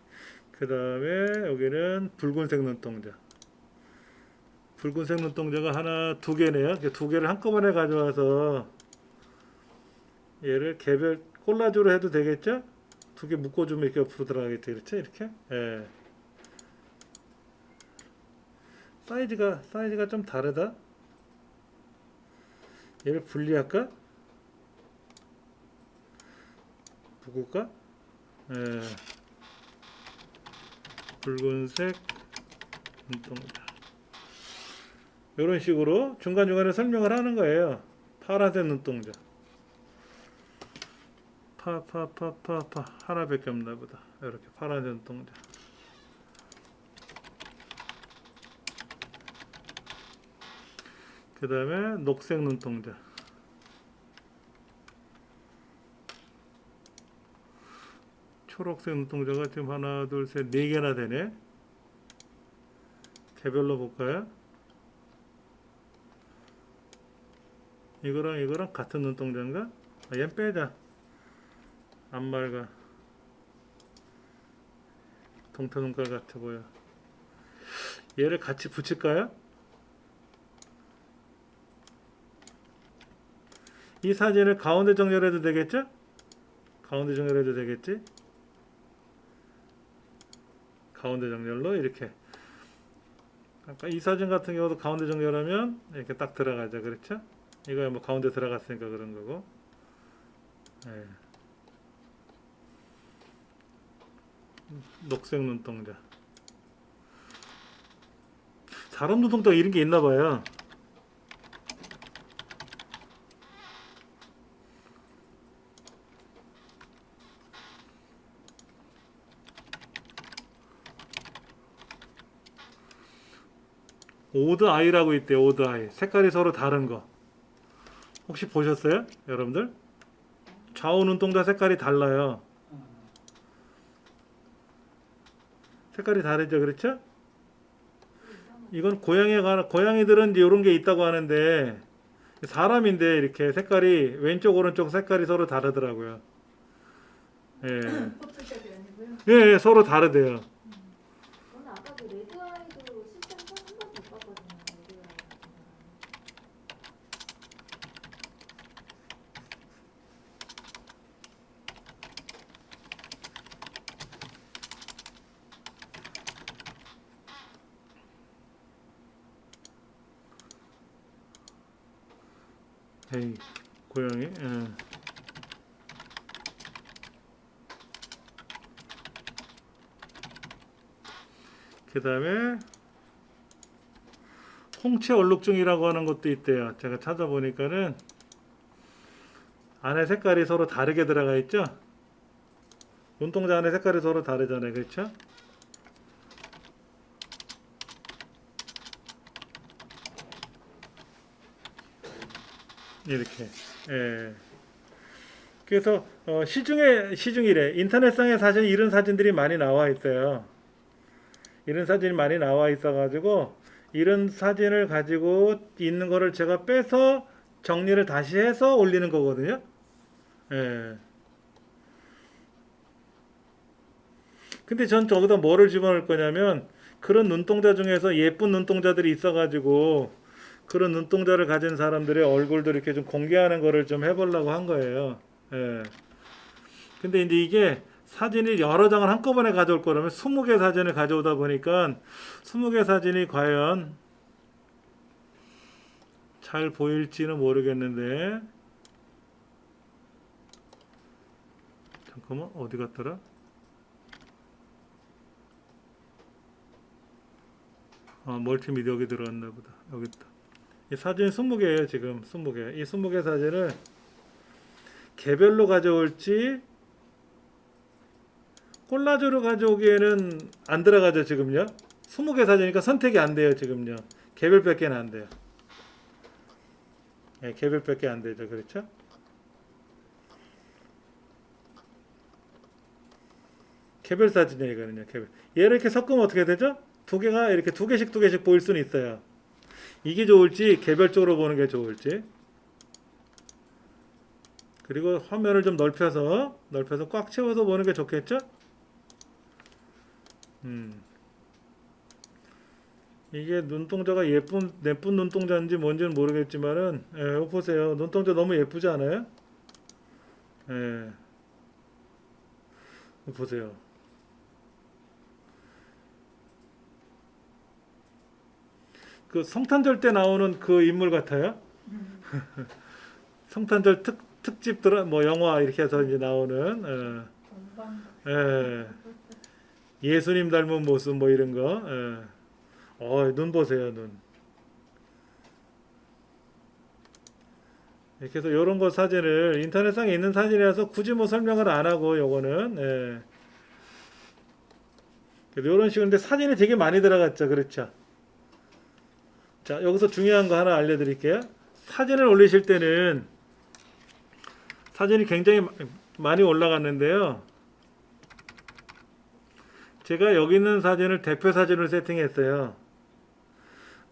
그 다음에 여기는 붉은색 눈동자. 붉은색 눈동자가 하나, 두 개네요. 두 개를 한꺼번에 가져와서 얘를 개별 콜라주로 해도 되겠죠? 두 개 묶어주면 이렇게 옆으로 들어가겠죠? 그렇죠? 이렇게. 예. 사이즈가 좀 다르다. 얘를 분리할까? 묶을까? 예. 붉은색 눈동자. 이런 식으로 중간중간에 설명을 하는 거예요. 파란색 눈동자. 하나밖에 없나 보다. 이렇게 파란색 눈동자. 그 다음에 녹색 눈동자. 초록색 눈동자가 지금 하나, 둘, 셋, 네 개나 되네. 개별로 볼까요? 이거랑 같은 눈동자인가? 얘는 빼자. 안 맑아. 동태 눈깔 같아 보여. 얘를 같이 붙일까요? 이 사진을 가운데 정렬해도 되겠죠? 가운데 정렬해도 되겠지? 가운데 정렬로 이렇게. 아까 이 사진 같은 경우도 가운데 정렬하면 이렇게 딱 들어가죠. 그렇죠? 이거 뭐 가운데 들어갔으니까 그런 거고. 네. 녹색 눈동자. 사람 눈동자 이런 게 있나 봐요. 오드 아이라고 있대요. 오드 아이. 색깔이 서로 다른 거. 혹시 보셨어요? 여러분들? 좌우 눈동자 색깔이 달라요. 색깔이 다르죠. 그렇죠? 이건 고양이들은 이제 이런 게 있다고 하는데 사람인데 이렇게 색깔이 왼쪽 오른쪽 색깔이 서로 다르더라고요. 예. 퍼플색이 아니고요. 예, 서로 다르대요. 저는 아까 그 레드 아이도 실제로 한 번도 못 봤거든요. 레드 아이. 에이, 고양이. 예. 그 다음에 홍채 얼룩중이라고 하는 것도 있대요. 제가 찾아보니까는 안에 색깔이 서로 다르게 들어가 있죠. 눈동자 안에 색깔이 서로 다르잖아요. 그렇죠? 이렇게. 예. 그래서 시중이래. 인터넷상에 사실 이런 사진들이 많이 나와 있어요. 이런 사진이 많이 나와 있어가지고 이런 사진을 가지고 있는 거를 제가 빼서 정리를 다시 해서 올리는 거거든요. 예. 근데 전 저기다 뭐를 집어넣을 거냐면 그런 눈동자 중에서 예쁜 눈동자들이 있어가지고 그런 눈동자를 가진 사람들의 얼굴도 이렇게 좀 공개하는 거를 좀 해보려고 한 거예요. 예. 근데 이제 이게 사진이 여러 장을 한꺼번에 가져올 거라면 20개 사진을 가져오다 보니까 20개 사진이 과연 잘 보일지는 모르겠는데 잠깐만 어디 갔더라? 멀티미디어 여기 들어갔나 보다. 여기 있다. 이 사진 20개예요 지금 20개. 이 20개 사진을 개별로 가져올지 콜라주로 가져오기에는 안 들어가죠 지금요. 20개 사진이니까 선택이 안 돼요 지금요. 개별밖에 안 돼요. 네, 개별밖에 안 되죠. 그렇죠? 개별 사진이에요, 이거는요. 개별. 얘를 이렇게 섞으면 어떻게 되죠? 두 개가 이렇게 두 개씩 보일 수는 있어요. 이게 좋을지 개별적으로 보는 게 좋을지. 그리고 화면을 좀 넓혀서 꽉 채워서 보는 게 좋겠죠? 이게 눈동자가 예쁜 눈동자인지 뭔지는 모르겠지만은, 이거 보세요. 눈동자 너무 예쁘지 않아요? 예. 이거 보세요. 그 성탄절 때 나오는 그 인물 같아요. 성탄절 특집 뭐 영화 이렇게 해서 이제 나오는, 동방 예수님 닮은 모습 뭐 이런 거. 눈 보세요, 눈. 이렇게 해서 이런 거 사진을 인터넷상에 있는 사진이라서 굳이 뭐 설명을 안 하고 요거는 그래도 이런 식으로 근데 사진이 되게 많이 들어갔죠, 그렇죠? 자, 여기서 중요한 거 하나 알려드릴게요. 사진을 올리실 때는 사진이 굉장히 많이 올라갔는데요. 제가 여기 있는 사진을 대표 사진으로 세팅했어요.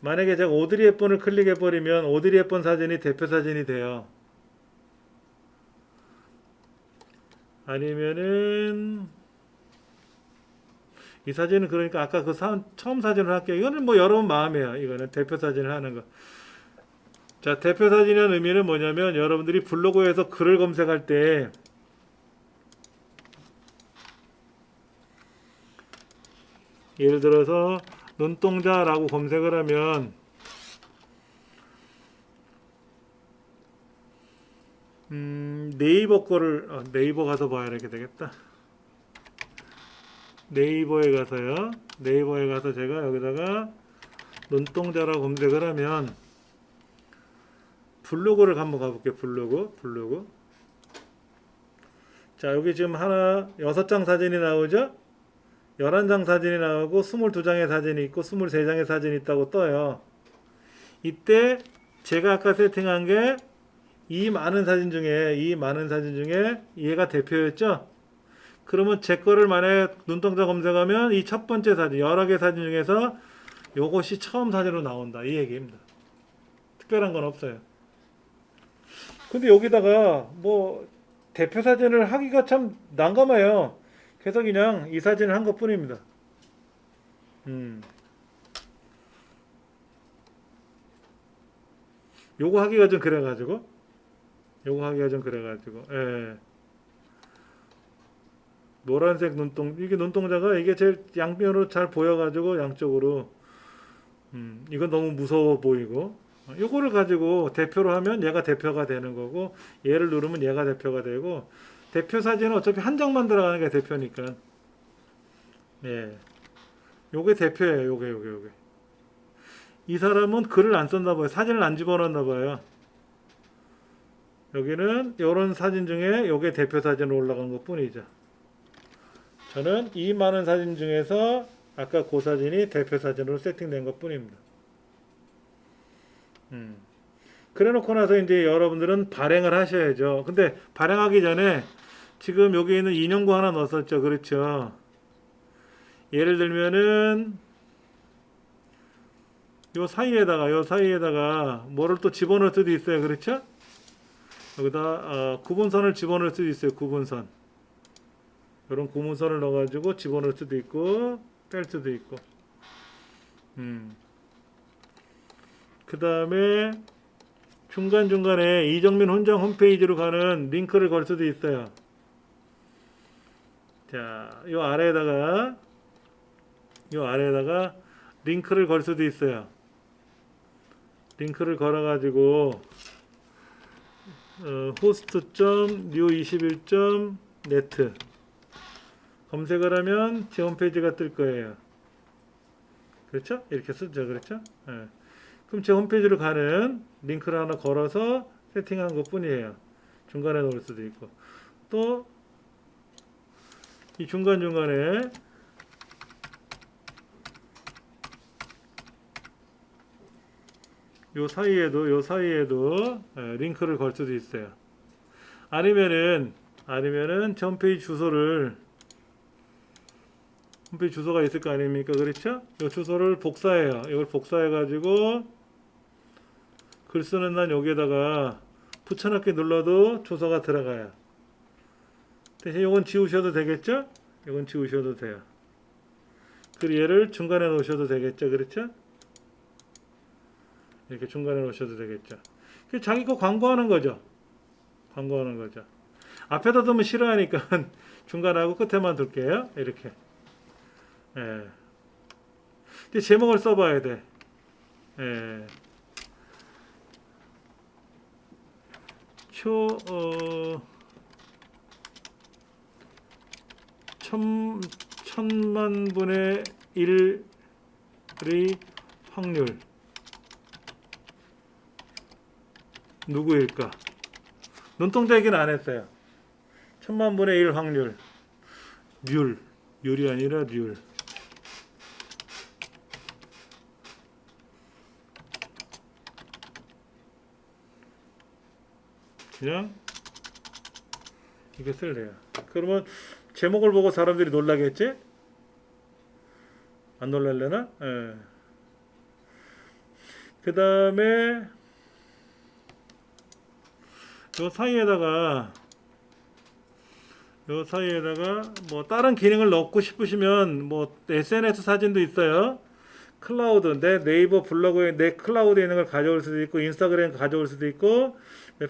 만약에 제가 오드리 헵번을 클릭해버리면 오드리 헵번 사진이 대표 사진이 돼요. 아니면은 이 사진은 그러니까 아까 그 처음 사진을 할게요. 이거는 뭐 여러분 마음이에요. 이거는 대표 사진을 하는 거. 자, 대표 사진이라는 의미는 뭐냐면 여러분들이 블로그에서 글을 검색할 때 예를 들어서 눈동자라고 검색을 하면 네이버 거를 네이버 가서 봐야 되겠다. 네이버에 가서요. 네이버에 가서 제가 여기다가 눈동자라고 검색을 하면 블로그를 한번 가볼게요. 블로그. 자, 여기 지금 하나 6장 사진이 나오죠? 11장 사진이 나오고 22장의 사진이 있고 23장의 사진이 있다고 떠요. 이때 제가 아까 세팅한 게 이 많은 사진 중에 얘가 대표였죠? 그러면 제 거를 만약에 눈동자 검색하면 이 첫 번째 사진, 여러 개 사진 중에서 요것이 처음 사진으로 나온다. 이 얘기입니다. 특별한 건 없어요. 근데 여기다가 뭐 대표 사진을 하기가 참 난감해요. 그래서 그냥 이 사진을 한 것 뿐입니다. 요거 하기가 좀 그래가지고 노란색 이게 눈동자가 이게 제일 양면으로 잘 보여가지고 양쪽으로 이건 너무 무서워 보이고 요거를 가지고 대표로 하면 얘가 대표가 되는 거고 얘를 누르면 얘가 대표가 되고 대표 사진은 어차피 한 장만 들어가는 게 대표니까 요게 대표예요. 요게 이 사람은 글을 안 썼나 봐요. 사진을 안 집어넣었나 봐요. 여기는 요런 사진 중에 요게 대표 사진으로 올라간 것 뿐이죠. 저는 이 많은 사진 중에서 아까 그 사진이 대표 사진으로 세팅된 것 뿐입니다. 그래 놓고 나서 이제 여러분들은 발행을 하셔야죠. 근데 발행하기 전에 지금 여기 있는 인용구 하나 넣었었죠. 그렇죠. 예를 들면은 요 사이에다가 뭐를 또 집어넣을 수도 있어요. 그렇죠? 여기다 구분선을 집어넣을 수도 있어요. 구분선. 이런 구분선을 넣어가지고 집어넣을 수도 있고 뺄 수도 있고. 그 다음에 중간중간에 이정민 훈장 홈페이지로 가는 링크를 걸 수도 있어요. 자, 요 아래에다가 링크를 걸 수도 있어요. 링크를 걸어가지고 host.new21.net 검색을 하면 제 홈페이지가 뜰 거예요. 그렇죠? 이렇게 쓰죠. 그렇죠? 그럼 제 홈페이지로 가는 링크를 하나 걸어서 세팅한 것 뿐이에요. 중간에 넣을 수도 있고 또 이 중간중간에 요 사이에도 링크를 걸 수도 있어요. 아니면은 제 홈페이지 주소를 홈페이지 주소가 있을 거 아닙니까? 그렇죠? 이 주소를 복사해요. 이걸 복사해 가지고 글 쓰는 난 여기에다가 붙여넣기 눌러도 주소가 들어가요. 대신 이건 지우셔도 되겠죠? 이건 지우셔도 돼요. 그리고 얘를 중간에 놓으셔도 되겠죠? 그렇죠? 이렇게 중간에 놓으셔도 되겠죠? 자기 거 광고하는 거죠. 광고하는 거죠. 앞에다 두면 싫어하니까 중간하고 끝에만 둘게요. 이렇게. 예. 근데 제목을 써봐야 돼. 예. 천만 분의 1의 확률 누구일까? 눈동자 얘기는 안 했어요. 천만 분의 1 확률 률이 아니라 률. 그냥 이게 쓸래요. 그러면 제목을 보고 사람들이 놀라겠지? 안 놀랄래나? 예. 그 다음에 요 사이에다가 뭐 다른 기능을 넣고 싶으시면 뭐 SNS 사진도 있어요. 클라우드, 내 네이버 블로그에 내 클라우드에 있는 걸 가져올 수도 있고 인스타그램 가져올 수도 있고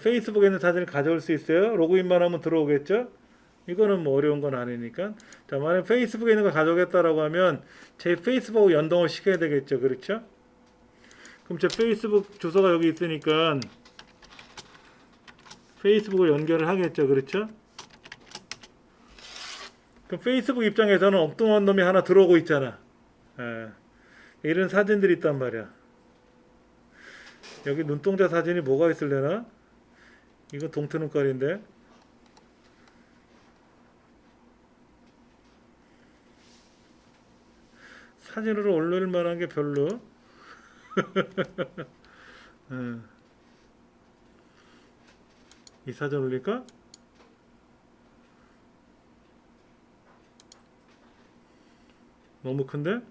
페이스북에 있는 사진을 가져올 수 있어요. 로그인만 하면 들어오겠죠. 이거는 뭐 어려운 건 아니니까. 자, 만약 페이스북에 있는 걸 가져오겠다라고 하면 제 페이스북하고 연동을 시켜야 되겠죠. 그렇죠? 그럼 제 페이스북 주소가 여기 있으니까 페이스북을 연결을 하겠죠. 그렇죠? 그럼 페이스북 입장에서는 엉뚱한 놈이 하나 들어오고 있잖아. 예. 이런 사진들이 있단 말이야. 여기 눈동자 사진이 뭐가 있을래나? 이거 동트눈깔인데. 사진으로 올릴 만한 게 별로. 이 사진 올릴까? 너무 큰데?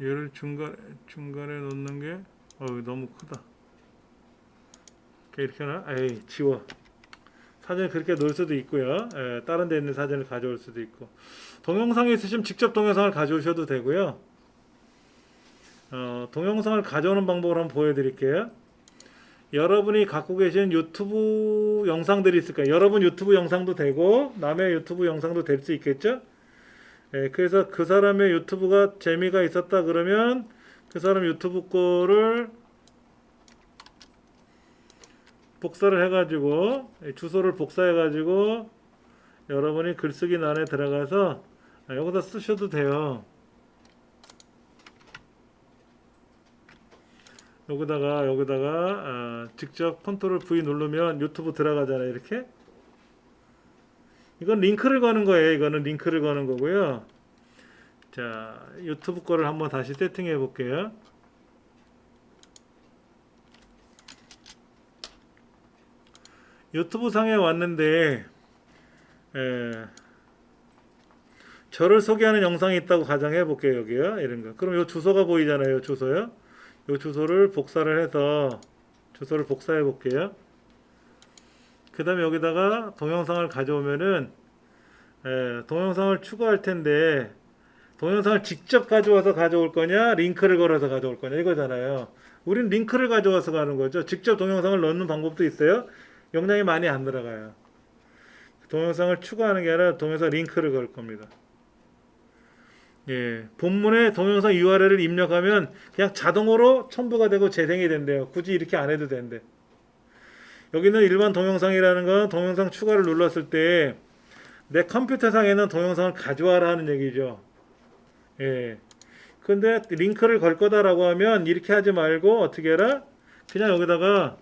얘를 중간에 놓는 게 너무 크다. 이렇게 하나? 에이, 지워. 사진을 그렇게 놓을 수도 있고요. 다른 데 있는 사진을 가져올 수도 있고. 동영상이 있으시면 직접 동영상을 가져오셔도 되고요. 동영상을 가져오는 방법을 한번 보여드릴게요. 여러분이 갖고 계신 유튜브 영상들이 있을 거예요. 여러분 유튜브 영상도 되고 남의 유튜브 영상도 될 수 있겠죠. 그래서 그 사람의 유튜브가 재미가 있었다 그러면 그 사람 유튜브 거를 복사를 해가지고 주소를 복사해가지고 여러분이 글쓰기란에 들어가서 여기다 쓰셔도 돼요. 여기다가 직접 컨트롤 V 누르면 유튜브 들어가잖아요. 이렇게. 이건 링크를 거는 거예요. 이거는 링크를 거는 거고요. 자, 유튜브 거를 한번 다시 세팅해 볼게요. 유튜브 상에 왔는데 저를 소개하는 영상이 있다고 가정해 볼게요. 여기요. 이런 거. 그럼 요 주소가 보이잖아요. 주소요. 요 주소를 복사를 해서 주소를 복사해 볼게요. 그 다음에 여기다가 동영상을 가져오면은 동영상을 추가할 텐데 동영상을 직접 가져와서 가져올 거냐 링크를 걸어서 가져올 거냐 이거잖아요. 우린 링크를 가져와서 가는 거죠. 직접 동영상을 넣는 방법도 있어요. 용량이 많이 안 들어가요. 동영상을 추가하는 게 아니라 동영상 링크를 걸 겁니다. 본문에 동영상 URL을 입력하면 그냥 자동으로 첨부가 되고 재생이 된대요. 굳이 이렇게 안 해도 된대. 여기는 일반 동영상이라는 건 동영상 추가를 눌렀을 때 내 컴퓨터 상에는 동영상을 가져와라 하는 얘기죠. 근데 링크를 걸 거다라고 하면 이렇게 하지 말고 어떻게 해라? 그냥 여기다가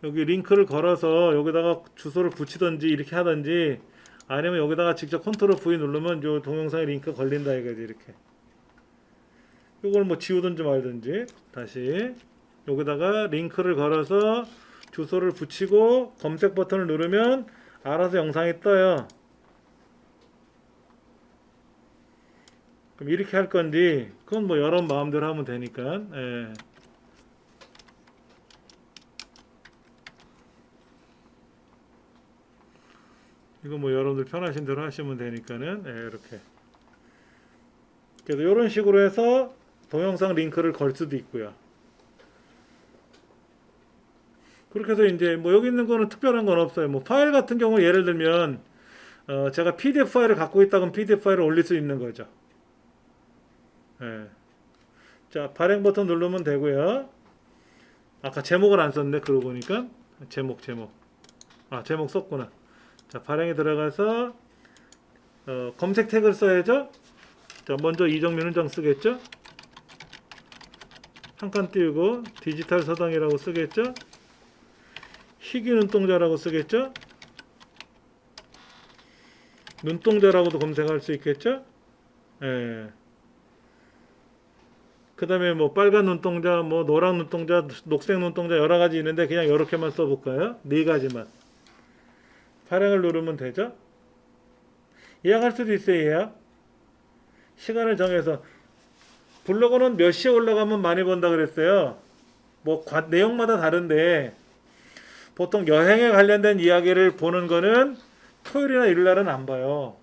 여기 링크를 걸어서 여기다가 주소를 붙이든지 이렇게 하든지 아니면 여기다가 직접 컨트롤 V 누르면 요 동영상에 링크 걸린다 이거지. 이렇게 이걸 뭐 지우든지 말든지 다시 여기다가 링크를 걸어서 주소를 붙이고 검색 버튼을 누르면 알아서 영상이 떠요. 그럼 이렇게 할 건지 그건 뭐 여러분 마음대로 하면 되니까. 예. 이거 뭐 여러분들 편하신 대로 하시면 되니까는 이렇게. 그래서 이런 식으로 해서 동영상 링크를 걸 수도 있고요. 그렇게 해서 이제 뭐 여기 있는 거는 특별한 건 없어요. 뭐 파일 같은 경우 예를 들면 제가 PDF 파일을 갖고 있다 그러면 PDF 파일을 올릴 수 있는 거죠. 예. 자, 발행 버튼 누르면 되고요. 아까 제목을 안 썼네. 그러고 보니까 제목. 아, 제목 썼구나. 자, 발행에 들어가서 검색 태그를 써야죠. 자, 먼저 이정민 훈장 쓰겠죠. 한 칸 띄우고 디지털 서당이라고 쓰겠죠. 희귀 눈동자라고 쓰겠죠. 눈동자라고도 검색할 수 있겠죠. 예. 그 다음에 뭐 빨간 눈동자, 뭐 노란 눈동자, 녹색 눈동자 여러 가지 있는데 그냥 이렇게만 써볼까요? 네 가지만. 발행을 누르면 되죠. 예약할 수도 있어요. 예약. 시간을 정해서. 블로그는 몇 시에 올라가면 많이 본다 그랬어요. 뭐 내용마다 다른데 보통 여행에 관련된 이야기를 보는 거는 토요일이나 일요일날은 안 봐요.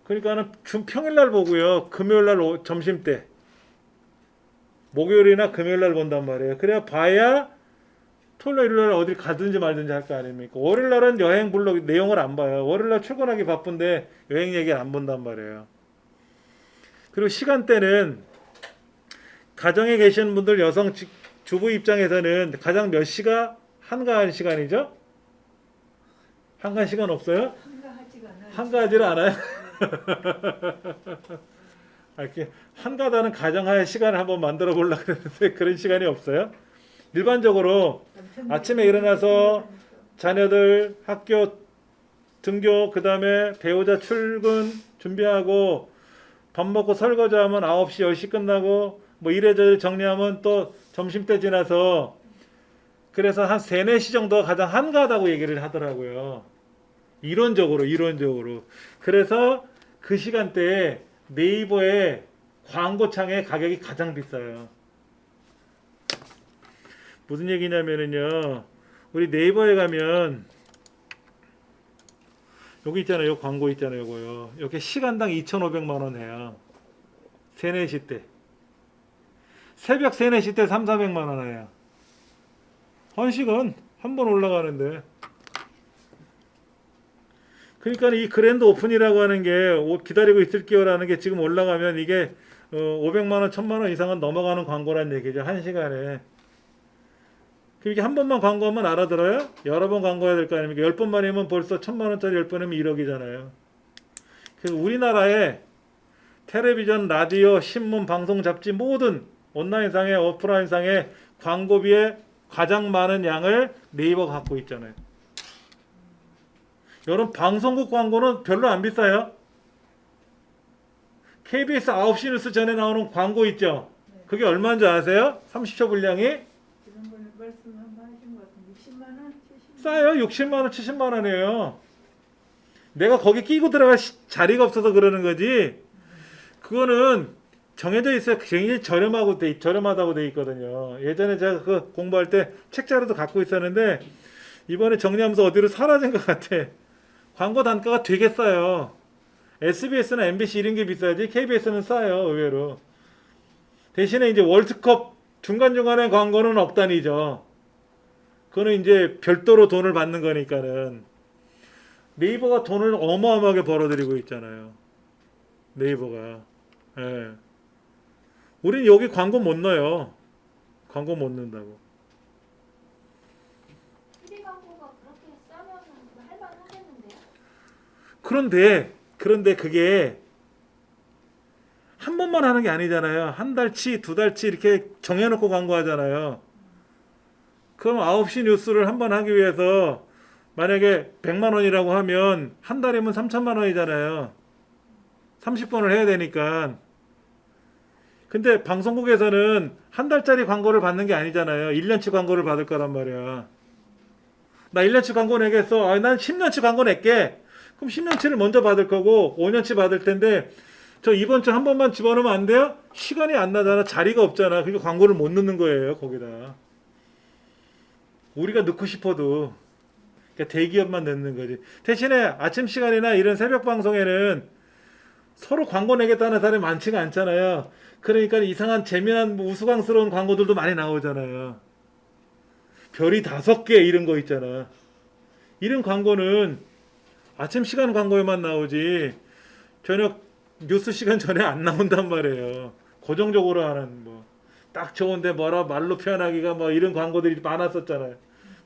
그러니까는 평일날 보고요. 금요일날 점심때, 목요일이나 금요일날 본단 말이에요. 그래야 봐야 토요일, 일요일날 어딜 가든지 말든지 할 거 아닙니까? 월요일날은 여행 블로그 내용을 안 봐요. 월요일날 출근하기 바쁜데 여행 얘기를 안 본단 말이에요. 그리고 시간대는 가정에 계시는 분들 여성 주부 입장에서는 가장 몇 시가 한가한 시간이죠? 한가한 시간 없어요? 한가하지가 않아요. 한가하지를 않아요? 이렇게 한가하다는 가정하에 시간을 한번 만들어 보려고 그랬는데 그런 시간이 없어요. 일반적으로 아침에 일어나서 자녀들 학교 등교, 그 다음에 배우자 출근 준비하고 밥 먹고 설거지하면 9시, 10시 끝나고 뭐 이래저래 정리하면 또 점심때 지나서 그래서 한 3, 4시 정도가 가장 한가하다고 얘기를 하더라고요. 이론적으로. 그래서 그 시간대에 네이버의 광고창의 가격이 가장 비싸요. 무슨 얘기냐면요. 우리 네이버에 가면 여기 있잖아요. 요 광고 있잖아요. 요거요. 이렇게 시간당 2,500만 원 해요. 3, 4시 때. 새벽 3, 4시 때 3, 400만 원 해요. 1시간 한 번 올라가는데. 그러니까 이 그랜드 오픈이라고 하는 게 기다리고 있을게요라는 게 지금 올라가면 이게 500만 원, 1000만 원 이상은 넘어가는 광고란 얘기죠. 1시간에. 그게 한 번만 광고하면 알아들어요? 여러 번 광고해야 될 거 아닙니까? 10번만이면 벌써 1000만 원짜리 10번이면 1억이잖아요. 그래서 우리나라에 텔레비전, 라디오, 신문, 방송, 잡지 모든 온라인상의 오프라인상의 광고비의 가장 많은 양을 네이버가 갖고 있잖아요. 여러분 방송국 광고는 별로 안 비싸요. KBS 9시 뉴스 전에 나오는 광고 있죠? 그게 얼마인 줄 아세요? 30초 분량이? 지난번에 말씀 한번 하신 것 같은데 60만 원, 70만 원. 싸요. 60만 원, 70만 원이에요. 내가 거기 끼고 들어갈 자리가 없어서 그러는 거지. 그거는 정해져 있어요. 굉장히 저렴하다고 돼 있거든요. 예전에 제가 그 공부할 때 책자료도 갖고 있었는데 이번에 정리하면서 어디로 사라진 것 같아. 광고 단가가 되게 싸요. SBS나 MBC 이런 게 비싸지 KBS는 싸요. 의외로. 대신에 이제 월드컵 중간중간에 광고는 억단이죠. 그거는 이제 별도로 돈을 받는 거니까는. 네이버가 돈을 어마어마하게 벌어들이고 있잖아요. 네이버가. 예. 우린 여기 광고 못 넣어요. 광고 못 넣는다고. TV 광고가 그렇게 싸면 할만하겠는데요? 그런데 그게 한 번만 하는 게 아니잖아요. 한 달치, 두 달치 이렇게 정해놓고 광고하잖아요. 그럼 9시 뉴스를 한 번 하기 위해서 만약에 100만 원이라고 하면 한 달이면 3천만 원이잖아요. 30번을 해야 되니까. 근데 방송국에서는 한 달짜리 광고를 받는 게 아니잖아요. 1년치 광고를 받을 거란 말이야. 나 1년치 광고 내겠어. 아, 난 10년치 광고 낼게. 그럼 10년치를 먼저 받을 거고 5년치 받을 텐데 저 이번 주 한 번만 집어넣으면 안 돼요? 시간이 안 나잖아. 자리가 없잖아. 그러니까 광고를 못 넣는 거예요. 거기다. 우리가 넣고 싶어도 그러니까 대기업만 넣는 거지. 대신에 아침 시간이나 이런 새벽 방송에는 서로 광고 내겠다는 사람이 많지가 않잖아요. 그러니까 이상한 재미난 우스꽝스러운 광고들도 많이 나오잖아요. 별이 5개 이런 거 있잖아. 이런 광고는 아침 시간 광고에만 나오지 저녁 뉴스 시간 전에 안 나온단 말이에요. 고정적으로 하는 뭐 딱 좋은데 뭐라 말로 표현하기가 뭐 이런 광고들이 많았었잖아요.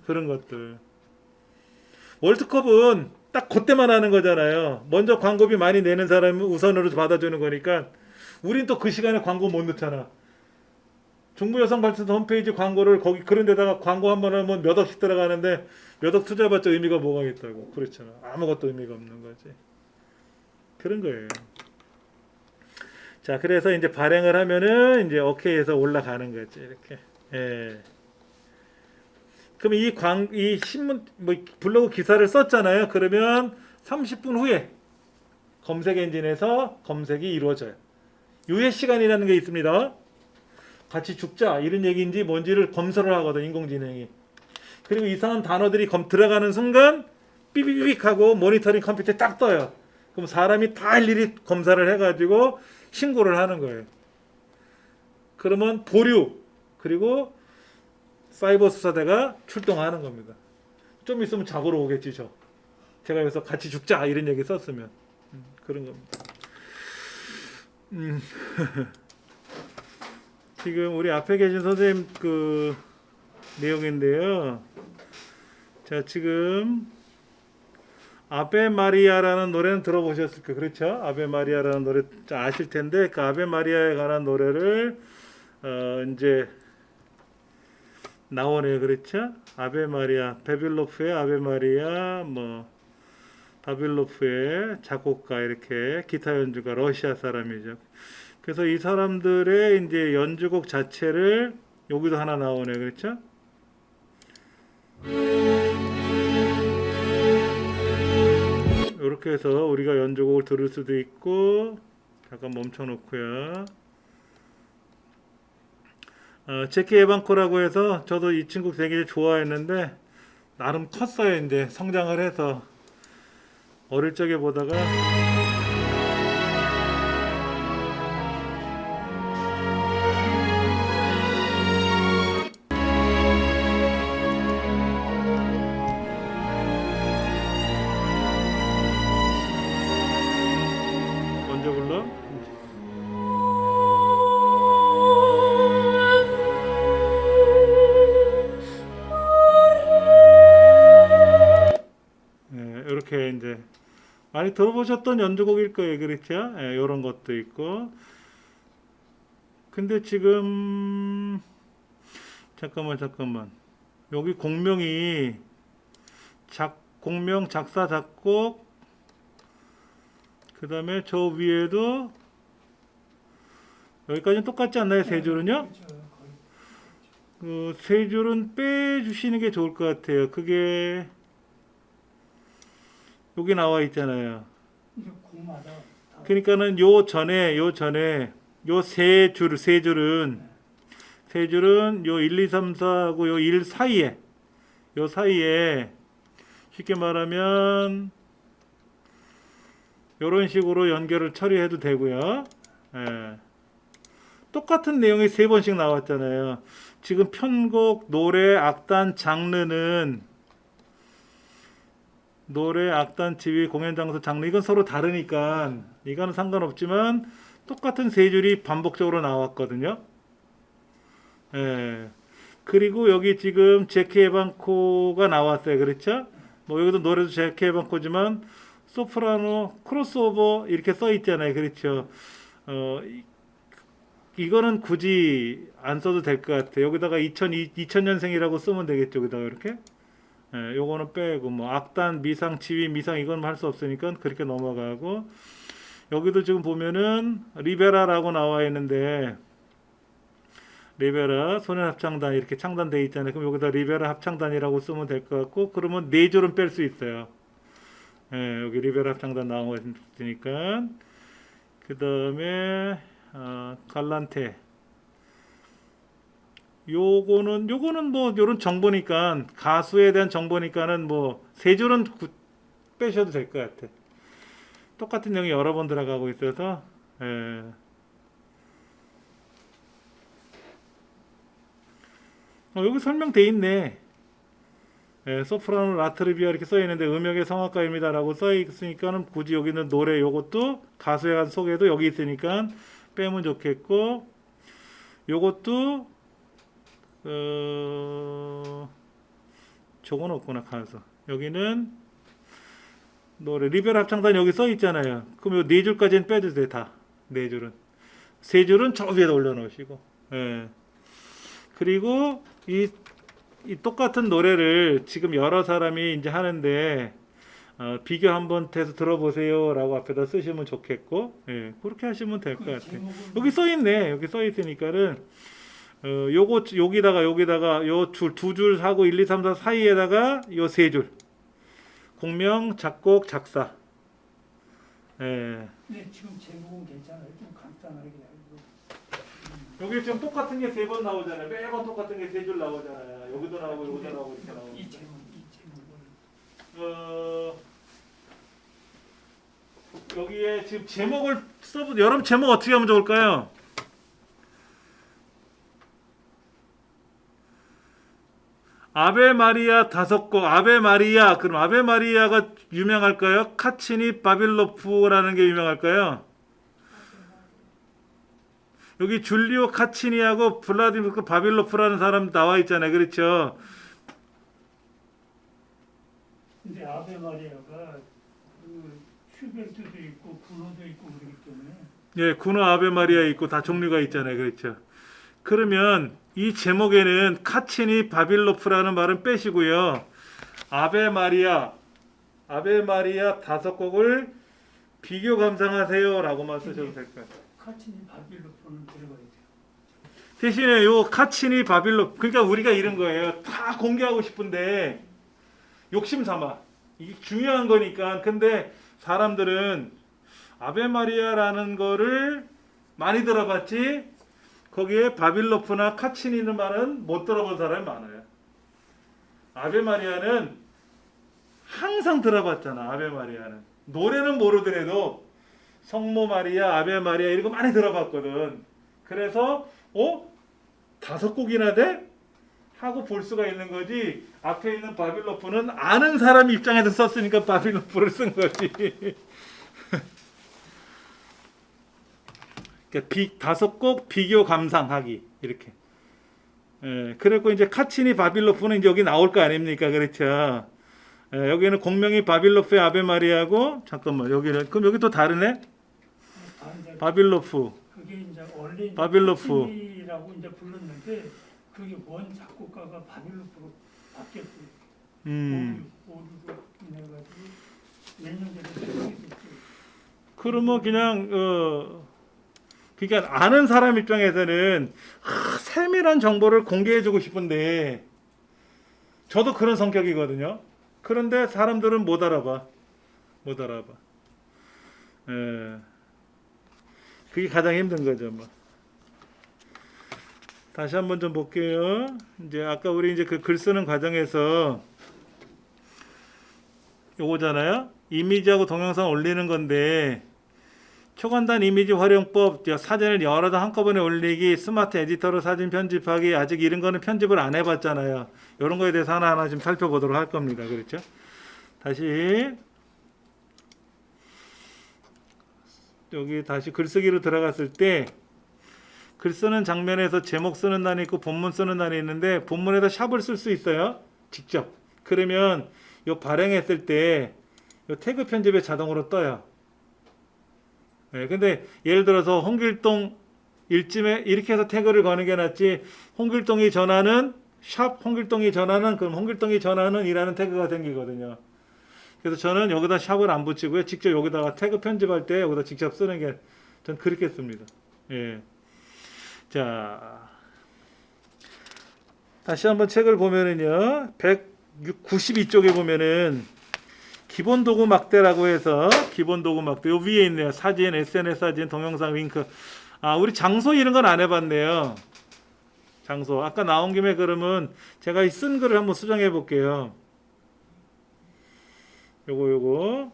그런 것들. 월드컵은 딱 그때만 하는 거잖아요. 먼저 광고비 많이 내는 사람은 우선으로 받아주는 거니까 우린 또 그 시간에 광고 못 넣잖아. 중부여성발전소 홈페이지 광고를 거기 그런 데다가 광고 한 번 하면 몇 억씩 들어가는데 몇 억 투자받자 의미가 뭐가 있다고. 그렇잖아. 아무것도 의미가 없는 거지. 그런 거예요. 자, 그래서 이제 발행을 하면은 이제 오케이에서 올라가는 거지. 이렇게. 예. 그럼 이 신문 뭐 블로그 기사를 썼잖아요. 그러면 30분 후에 검색 엔진에서 검색이 이루어져요. 유예 시간이라는 게 있습니다. 같이 죽자 이런 얘기인지 뭔지를 검사를 하거든 인공지능이. 그리고 이상한 단어들이 들어가는 순간 삐삐삐 하고 모니터링 컴퓨터에 딱 떠요. 그럼 사람이 다 일일이 검사를 해가지고 신고를 하는 거예요. 그러면 보류 그리고 사이버 수사대가 출동하는 겁니다. 좀 있으면 잡으러 오겠지 저. 제가 여기서 같이 죽자 이런 얘기 썼으면 그런 겁니다. 지금 우리 앞에 계신 선생님 그 내용인데요. 자, 지금 아베 마리아라는 노래는 들어보셨을 거예요. 그렇죠? 아베 마리아라는 노래 아실 텐데 그 아베 마리아에 관한 노래를 이제 나오네요. 그렇죠? 아베 마리아, 베빌로프의 아베 마리아, 뭐 바빌로프의 작곡가 이렇게 기타 연주가 러시아 사람이죠. 그래서 이 사람들의 이제 연주곡 자체를 여기도 하나 나오네요. 그렇죠? 이렇게 해서 우리가 연주곡을 들을 수도 있고 잠깐 멈춰 놓고요. 제키 에반코라고 해서 저도 이 친구 되게 좋아했는데 나름 컸어요. 이제 성장을 해서 어릴 적에 보다가 먼저 불러. 이렇게 이제 많이 들어보셨던 연주곡일 거예요. 그렇죠? 이런 것도 있고. 근데 지금 잠깐만. 여기 공명이 공명 작사 작곡 그 다음에 저 위에도 여기까지는 똑같지 않나요? 세 줄은요? 그렇죠. 거의. 그 세 줄은 빼주시는 게 좋을 것 같아요. 그게 여기 나와 있잖아요. 이게 곡마다 다 그러니까는 요 전에 요 세 줄은 요 1, 2, 3, 4하고 요 1 사이에 쉽게 말하면 요런 식으로 연결을 처리해도 되고요. 예. 똑같은 내용이 3번씩 나왔잖아요. 지금 편곡, 노래, 악단, 장르는 노래, 악단, 지휘, 공연 장소, 장르 이건 서로 다르니까 이거는 상관없지만 똑같은 세 줄이 반복적으로 나왔거든요. 예. 그리고 여기 지금 제키 에반코가 나왔어요. 그렇죠? 뭐 여기도 노래도 제키 에반코지만 소프라노, 크로스오버 이렇게 써 있잖아요. 그렇죠? 이거는 굳이 안 써도 될 것 같아요. 여기다가 2000년생이라고 쓰면 되겠죠. 여기다가 이렇게. 예, 요거는 빼고 뭐 악단, 미상, 지휘, 미상 이건 할 수 없으니까 그렇게 넘어가고 여기도 지금 보면은 리베라라고 나와 있는데 리베라 소년합창단 이렇게 창단돼 있잖아요. 그럼 여기다 리베라 합창단이라고 쓰면 될 것 같고, 그러면 네 줄은 뺄 수 있어요. 예, 여기 리베라 합창단 나온 거 있으니까. 그 다음에 갈란테. 요거는 뭐 요런 정보니까, 가수에 대한 정보니까는 뭐 세 줄은 빼셔도 될 것 같아. 똑같은 내용이 여러 번 들어가고 있어서. 예. 여기 설명돼 있네. 예, 소프라노 라트르비아 이렇게 써 있는데 음역의 성악가입니다라고 써 있으니까는 굳이 여기는 노래 요것도 가수에 대한 소개도 여기 있으니까 빼면 좋겠고, 요것도 저건 없구나. 가수 여기는 노래 리베라 합창단 여기 써 있잖아요. 그럼 요 네 줄까지는 빼주세요. 다 네 줄은. 세 줄은 저 위에다 올려놓으시고. 예. 그리고 이 똑같은 노래를 지금 여러 사람이 이제 하는데 비교 한번 해서 들어보세요라고 앞에다 쓰시면 좋겠고, 예, 그렇게 하시면 될 것 그 같아요. 제목은 여기 써 있네. 여기 써 있으니까는 요거 여기다가 요 줄 두 줄 하고 1, 2, 3, 4 사이에다가 요 세 줄. 공명, 작곡, 작사. 예. 네, 지금 제목은 괜찮아요. 좀 간단하게 알고. 여기 지금 똑같은 게 세 번 나오잖아요. 매번 똑같은 게 세 줄 나오잖아요. 여기도 나오고 여기도 나오고 이렇게 나오고. 이 제목은 여기에 지금 제목을 써보. 여러분 제목 어떻게 하면 좋을까요? 아베 마리아 다섯 곡. 아베 마리아. 그럼 아베 마리아가 유명할까요? 카치니 바빌로프라는 게 유명할까요? 여기 줄리오 카치니하고 블라디미르 바빌로프라는 사람 나와 있잖아요. 그렇죠? 근데 아베 마리아가 그 슈베르트도 있고 군호도 있고 그러기 때문에 예, 군호 아베 마리아 있고 다 종류가 있잖아요. 그렇죠? 그러면 이 제목에는 카치니 바빌로프라는 말은 빼시고요. 아베 마리아 다섯 곡을 비교 감상하세요라고만 쓰셔도 될 것 같아요. 카치니 바빌로프는 들어가야 돼요. 대신에 요 카치니 바빌로, 그러니까 우리가 이런 거예요. 다 공개하고 싶은데 욕심 삼아. 이게 중요한 거니까. 근데 사람들은 아베 마리아라는 거를 많이 들어봤지 거기에 바빌로프나 카치니는 말은 못 들어본 사람이 많아요. 아베 마리아는 항상 들어봤잖아. 아베 마리아는 노래는 모르더라도 성모 마리아, 아베 마리아 이런 거 많이 들어봤거든. 그래서 다섯 곡이나 돼? 하고 볼 수가 있는 거지. 앞에 있는 바빌로프는 아는 사람 입장에서 썼으니까 바빌로프를 쓴 거지. 그러니까 다섯 곡 비교 감상하기 이렇게. 예, 그리고 이제 카치니 바빌로프는 이제 여기 나올 거 아닙니까, 그렇죠? 예, 여기는 공명이 바빌로프의 아베 마리아고, 잠깐만 여기는 그럼 여기 또 다르네. 바빌로프. 그게 이제 원래 바빌로프. 카치니라고 이제 불렀는데 그게 원 작곡가가 바빌로프로 바뀌었어요. 오류로 인해가지고 몇 년 전에 생각이 됐죠. 그러면 그냥 그러니까 아는 사람 입장에서는 세밀한 정보를 공개해주고 싶은데, 저도 그런 성격이거든요. 그런데 사람들은 못 알아봐. 예. 그게 가장 힘든 거죠, 뭐. 다시 한번 좀 볼게요. 이제 아까 우리 이제 그 글 쓰는 과정에서 요거잖아요. 이미지하고 동영상 올리는 건데, 초간단 이미지 활용법, 사진을 여러 장 한꺼번에 올리기, 스마트 에디터로 사진 편집하기, 아직 이런 거는 편집을 안 해봤잖아요. 이런 거에 대해서 하나하나 좀 살펴보도록 할 겁니다. 그렇죠? 다시 여기 다시 글쓰기로 들어갔을 때 글 쓰는 장면에서 제목 쓰는 단이 있고 본문 쓰는 단이 있는데, 본문에다 샵을 쓸 수 있어요. 직접. 그러면 요 발행했을 때 요 태그 편집에 자동으로 떠요. 네, 근데 예를 들어서 홍길동 일찜에 이렇게 해서 태그를 거는 게 낫지, 홍길동이 전하는 샵 홍길동이 전하는, 그럼 홍길동이 전하는 이라는 태그가 생기거든요. 그래서 저는 여기다 샵을 안 붙이고요. 직접 여기다가 태그 편집할 때 여기다 직접 쓰는 게 전 그렇게 씁니다. 예. 자, 다시 한번 책을 보면은요, 192쪽에 보면은 기본 도구 막대라고 해서 기본 도구 막대 요 위에 있네요. 사진, SNS 사진, 동영상, 링크. 아, 우리 장소 이런 건 안 해봤네요. 장소. 아까 나온 김에 그러면 제가 이 쓴 글을 한번 수정해 볼게요. 요거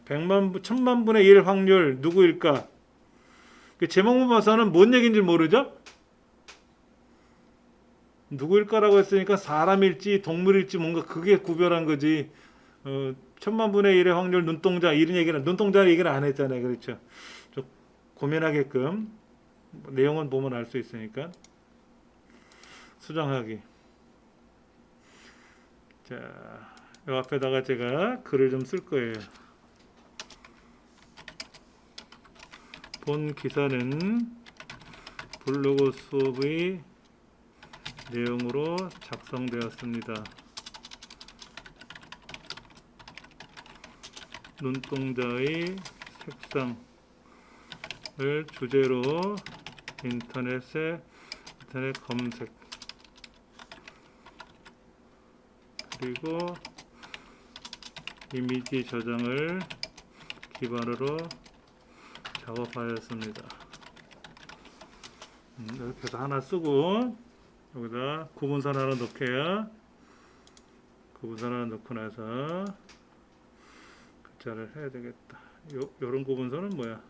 1000만 분의 1 확률 누구일까? 그 제목만 봐서는 뭔 얘기인지 모르죠? 누구일까라고 했으니까 사람일지 동물일지 뭔가 그게 구별한 거지. 1000만 분의 1의 확률 눈동자 이런 얘기는 눈동자 얘기는 안 했잖아요. 그렇죠? 좀 고민하게끔 내용은 보면 알 수 있으니까 수정하기. 자, 요 앞에다가 제가 글을 좀 쓸 거예요. 본 기사는 블로그 수업의 내용으로 작성되었습니다. 눈동자의 색상을 주제로 인터넷 검색 그리고 이미지 저장을 기반으로 작업하였습니다. 이렇게 해서 하나 쓰고 여기다 구분선 하나 넣게요. 구분선 하나 넣고 나서 글자를 해야 되겠다. 요런 구분선은 뭐야?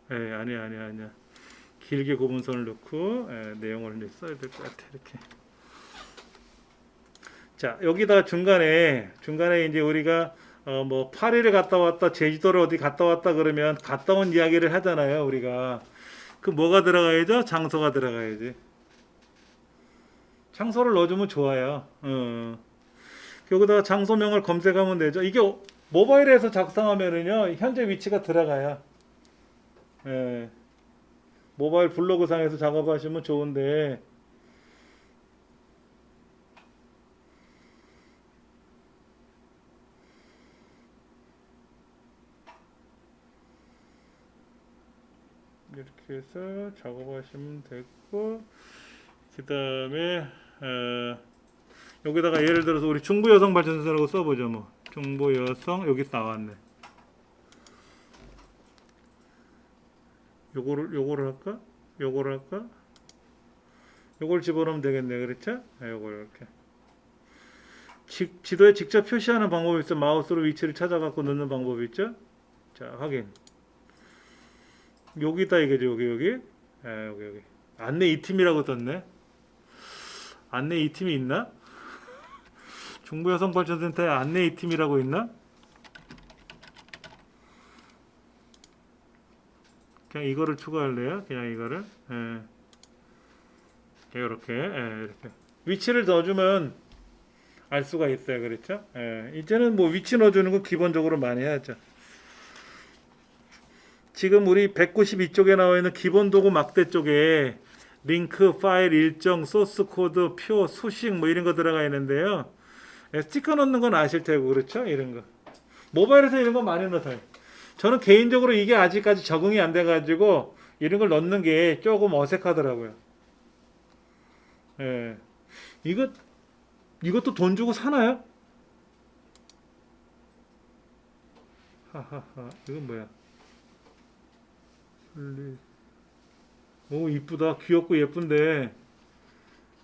아니야. 길게 구분선을 넣고 내용을 이제 써야 될 것 같아. 이렇게. 자, 여기다 중간에 이제 우리가 뭐 파리를 갔다 왔다, 제주도를 어디 갔다 왔다 그러면 갔다 온 이야기를 하잖아요. 우리가 그 뭐가 들어가야죠? 장소가 들어가야지. 장소를 넣어주면 좋아요. 여기다가 장소명을 검색하면 되죠. 이게 모바일에서 작성하면은요 현재 위치가 들어가요. 모바일 블로그 상에서 작업하시면 좋은데 이렇게 해서 작업하시면 되고 그 다음에 여기다가 예를 들어서 우리 중부여성발전소라고 써보죠. 뭐 중부여성 여기 나왔네. 요거를 할까? 요거를 할까? 요걸 집어넣으면 되겠네. 그렇죠? 요걸 이렇게 지도에 직접 표시하는 방법이 있어. 마우스로 위치를 찾아갖고 넣는 방법이 있죠. 자, 확인. 여기다 이거죠. 여기. 여기. 안내 2팀이라고 떴네. 안내 2팀이 있나? 중부여성발전센터에 안내 2팀이라고 있나? 그냥 이거를 추가할래요. 그냥 이거를. 이렇게. 위치를 넣어주면 알 수가 있어요. 그렇죠? 이제는 뭐 위치 넣어주는 거 기본적으로 많이 해야죠. 지금 우리 192쪽에 나와 있는 기본 도구 막대 쪽에 링크, 파일, 일정, 소스 코드, 표, 수식 뭐 이런 거 들어가 있는데요. 스티커 넣는 건 아실 테고 그렇죠? 이런 거. 모바일에서 이런 거 많이 넣어요. 저는 개인적으로 이게 아직까지 적응이 안 돼가지고 이런 걸 넣는 게 조금 어색하더라고요. 이것도 돈 주고 사나요? 하하하. 이건 뭐야? 오, 이쁘다. 귀엽고 예쁜데.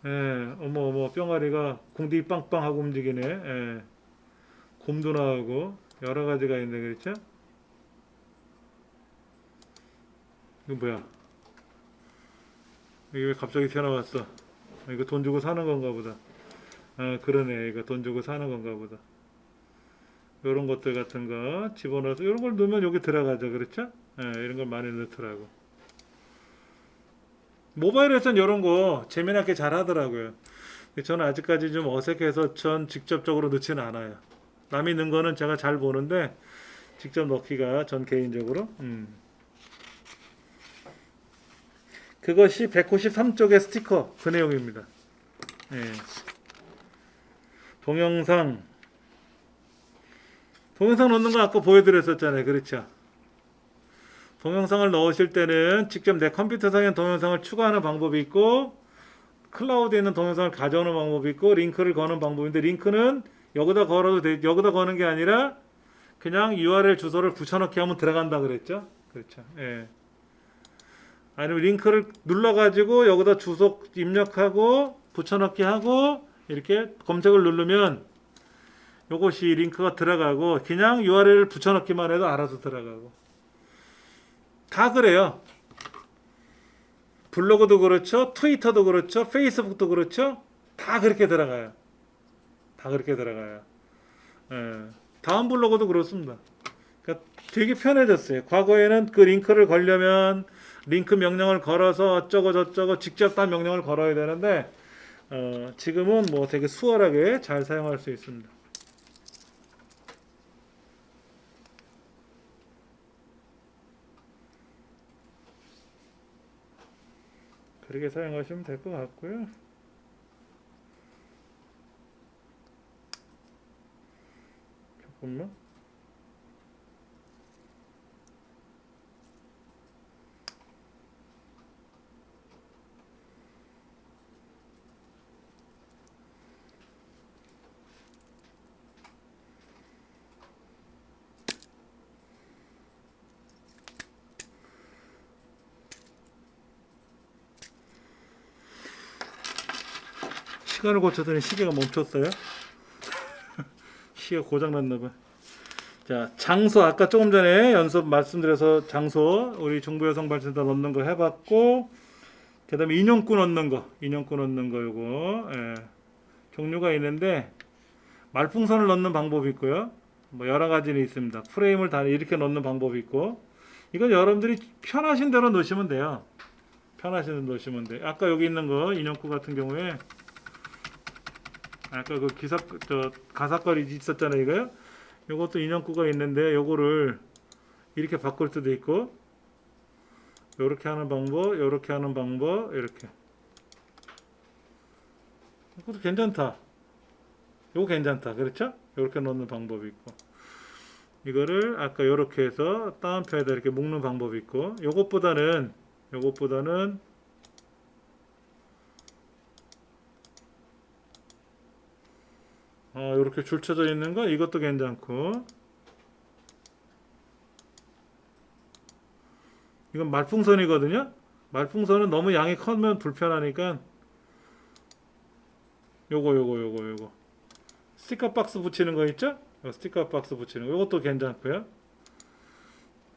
어머 뿅아리가 궁디 빵빵하고 움직이네. 곰도 나오고 여러 가지가 있네. 그렇죠? 이거 뭐야? 이게 왜 갑자기 튀어나왔어? 이거 돈 주고 사는 건가 보다. 그러네. 이거 돈 주고 사는 건가 보다. 이런 것들 같은 거 집어넣어서 이런 걸 넣으면 여기 들어가죠. 그렇죠? 이런 걸 많이 넣더라고. 모바일에서는 이런 거 재미나게 잘 하더라고요. 저는 아직까지 좀 어색해서 전 직접적으로 넣지는 않아요. 남이 넣은 거는 제가 잘 보는데 직접 넣기가 전 개인적으로 그것이 193쪽의 스티커 그 내용입니다. 동영상 넣는 거 아까 보여드렸었잖아요. 그렇죠? 동영상을 넣으실 때는 직접 내 컴퓨터상에 동영상을 추가하는 방법이 있고 클라우드에 있는 동영상을 가져오는 방법이 있고 링크를 거는 방법인데 링크는 여기다 걸어도 돼. 여기다 거는 게 아니라 그냥 URL 주소를 붙여넣기 하면 들어간다 그랬죠? 그렇죠. 예. 아니면 링크를 눌러가지고 여기다 주소 입력하고 붙여넣기 하고 이렇게 검색을 누르면 요것이 링크가 들어가고 그냥 URL을 붙여넣기만 해도 알아서 들어가고 다 그래요. 블로그도 그렇죠. 트위터도 그렇죠. 페이스북도 그렇죠. 다 그렇게 들어가요. 다 그렇게 들어가요. 예. 다음 블로그도 그렇습니다. 그러니까 되게 편해졌어요. 과거에는 그 링크를 걸려면 링크 명령을 걸어서 어쩌고 저쩌고 직접 다 명령을 걸어야 되는데 지금은 뭐 되게 수월하게 잘 사용할 수 있습니다. 그렇게 사용하시면 될 것 같고요. 잠깐만. 시간을 고쳤더니 시계가 멈췄어요. 시계가 고장났나봐. 자, 장소 아까 조금 전에 연습 말씀드려서 장소 우리 중부여성발전센터 넣는 거 해봤고 그 다음에 인용구 넣는 거 요거 종류가 있는데 말풍선을 넣는 방법이 있고요. 뭐 여러 가지는 있습니다. 프레임을 다 이렇게 넣는 방법이 있고 이건 여러분들이 편하신 대로 넣으시면 돼요. 편하신 대로 넣으시면 돼요. 아까 여기 있는 거 인용구 같은 경우에 아까 그 가사거리 있었잖아요, 이거요. 요것도 인용구가 있는데 요거를 이렇게 바꿀 수도 있고 요렇게 하는 방법, 요렇게 하는 방법, 이렇게. 이것도 괜찮다. 요거 괜찮다. 그렇죠? 요렇게 넣는 방법이 있고. 이거를 아까 요렇게 해서 다운표에다 이렇게 묶는 방법이 있고 요것보다는 이렇게 줄 쳐져 있는 거 이것도 괜찮고 이건 말풍선이거든요. 말풍선은 너무 양이 커면 불편하니까 요거 스티커 박스 붙이는 거 있죠? 스티커 박스 붙이는 거 이것도 괜찮고요.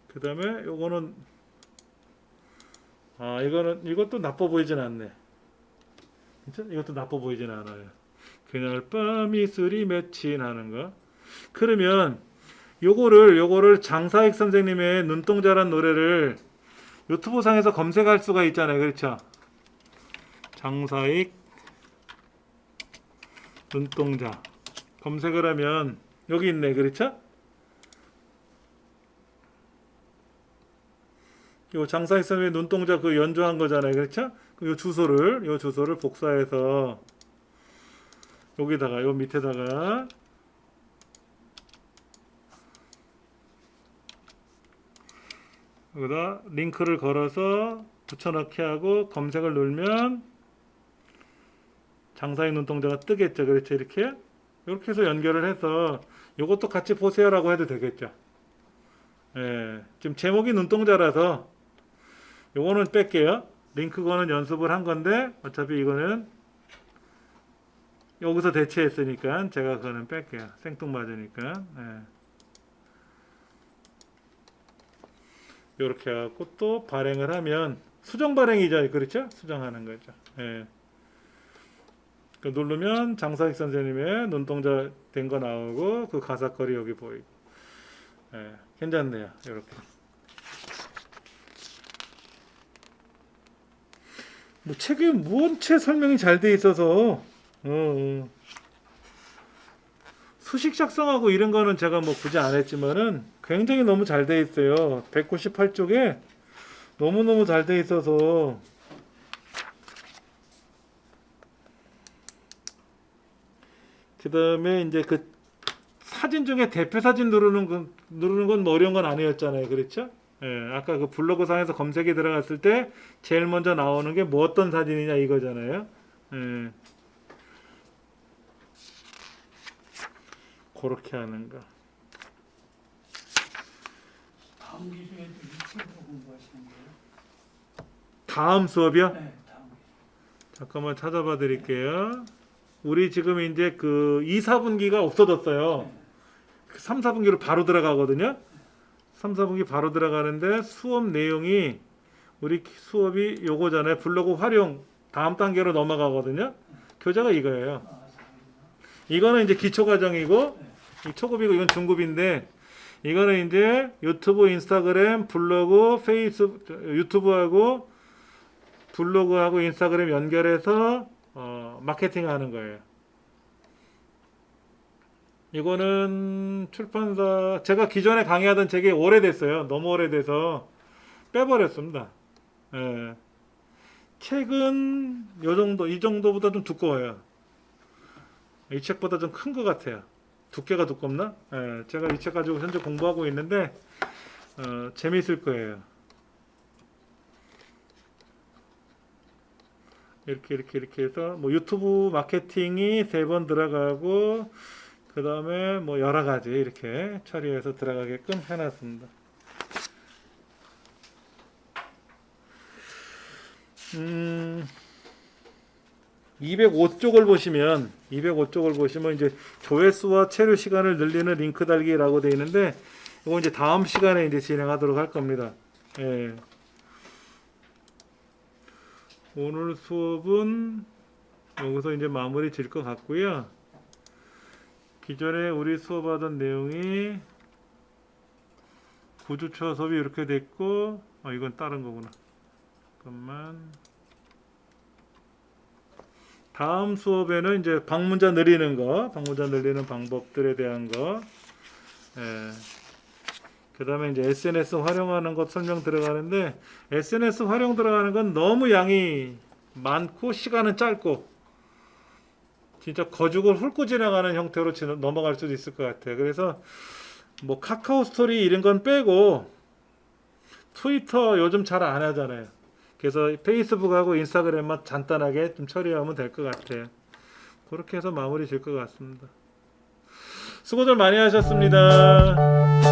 그 다음에 요거는 이것도 나빠 보이진 않네. 그쵸? 이것도 나빠 보이진 않아요. 그날 밤 이슬이 맺힌 하는 거. 그러면 요거를 장사익 선생님의 눈동자란 노래를 유튜브 상에서 검색할 수가 있잖아요. 그렇죠? 장사익 눈동자 검색을 하면 여기 있네. 그렇죠? 요 장사익 선생님의 눈동자 그 연주한 거잖아요. 그렇죠? 요 주소를 복사해서 여기다가 요 밑에다가 여기다 링크를 걸어서 붙여넣기 하고 검색을 누르면 장사익 눈동자가 뜨겠죠. 그렇죠? 이렇게 해서 연결을 해서 요것도 같이 보세요라고 해도 되겠죠. 예, 지금 제목이 눈동자라서 요거는 뺄게요. 링크 거는 연습을 한 건데 어차피 이거는 여기서 대체했으니까 제가 그거는 뺄게요. 생뚱맞으니까. 이렇게 해갖고 또 발행을 하면 수정 발행이죠. 그렇죠? 수정하는 거죠. 누르면 장사익 선생님의 눈동자 된 거 나오고 그 가사거리 여기 보이고. 괜찮네요. 이렇게. 뭐 책에 무언체 설명이 잘 돼 있어서 수식 작성하고 이런 거는 제가 뭐 굳이 안 했지만은 굉장히 너무 잘 돼 있어요. 198쪽에 너무너무 잘 돼 있어서 그 다음에 이제 그 사진 중에 대표 사진 누르는 건 뭐 어려운 건 아니었잖아요. 그렇죠? 아까 그 블로그 상에서 검색에 들어갔을 때 제일 먼저 나오는 게 뭐 어떤 사진이냐 이거잖아요. 예. 그렇게 하는 거. 다음 기술에도 이쪽으로 공부하시는 거예요? 다음 수업이요? 네, 다음 기술. 잠깐만 찾아봐 드릴게요. 우리 지금 이제 그 2, 4분기가 없어졌어요. 3, 4분기로 바로 들어가거든요. 3, 4분기 바로 들어가는데 수업 내용이 우리 수업이 요거잖아요. 블로그 활용 다음 단계로 넘어가거든요. 교재가 이거예요. 아, 이거는 이제 기초 과정이고 이 초급이고 이건 중급인데 이거는 이제 유튜브, 인스타그램, 블로그, 페이스북, 유튜브하고 블로그하고 인스타그램 연결해서 마케팅하는 거예요. 이거는 출판사 제가 기존에 강의하던 책이 오래됐어요. 너무 오래돼서 빼버렸습니다. 예. 책은 요 정도, 이 정도보다 좀 두꺼워요. 이 책보다 좀 큰 것 같아요. 두께가 두껍나? 예, 제가 이 책 가지고 현재 공부하고 있는데 재미있을 거예요. 이렇게 해서 뭐 유튜브 마케팅이 3번 들어가고 그 다음에 뭐 여러 가지 이렇게 처리해서 들어가게끔 해놨습니다. 205쪽을 보시면 이제 조회수와 체류 시간을 늘리는 링크 달기라고 되어 있는데 이거 이제 다음 시간에 이제 진행하도록 할 겁니다. 예. 오늘 수업은 여기서 이제 마무리 질 것 같고요. 기존에 우리 수업하던 내용이 9주차 수업이 이렇게 됐고 이건 다른 거구나. 잠깐만. 다음 수업에는 이제 방문자 늘리는 방법들에 대한 거, 예. 그 다음에 이제 SNS 활용하는 것 설명 들어가는데, SNS 활용 들어가는 건 너무 양이 많고, 시간은 짧고, 진짜 거죽을 훑고 지나가는 형태로 넘어갈 수도 있을 것 같아요. 그래서, 뭐, 카카오 스토리 이런 건 빼고, 트위터 요즘 잘 안 하잖아요. 그래서 페이스북하고 인스타그램만 간단하게 좀 처리하면 될 것 같아요. 그렇게 해서 마무리 질 것 같습니다. 수고들 많이 하셨습니다.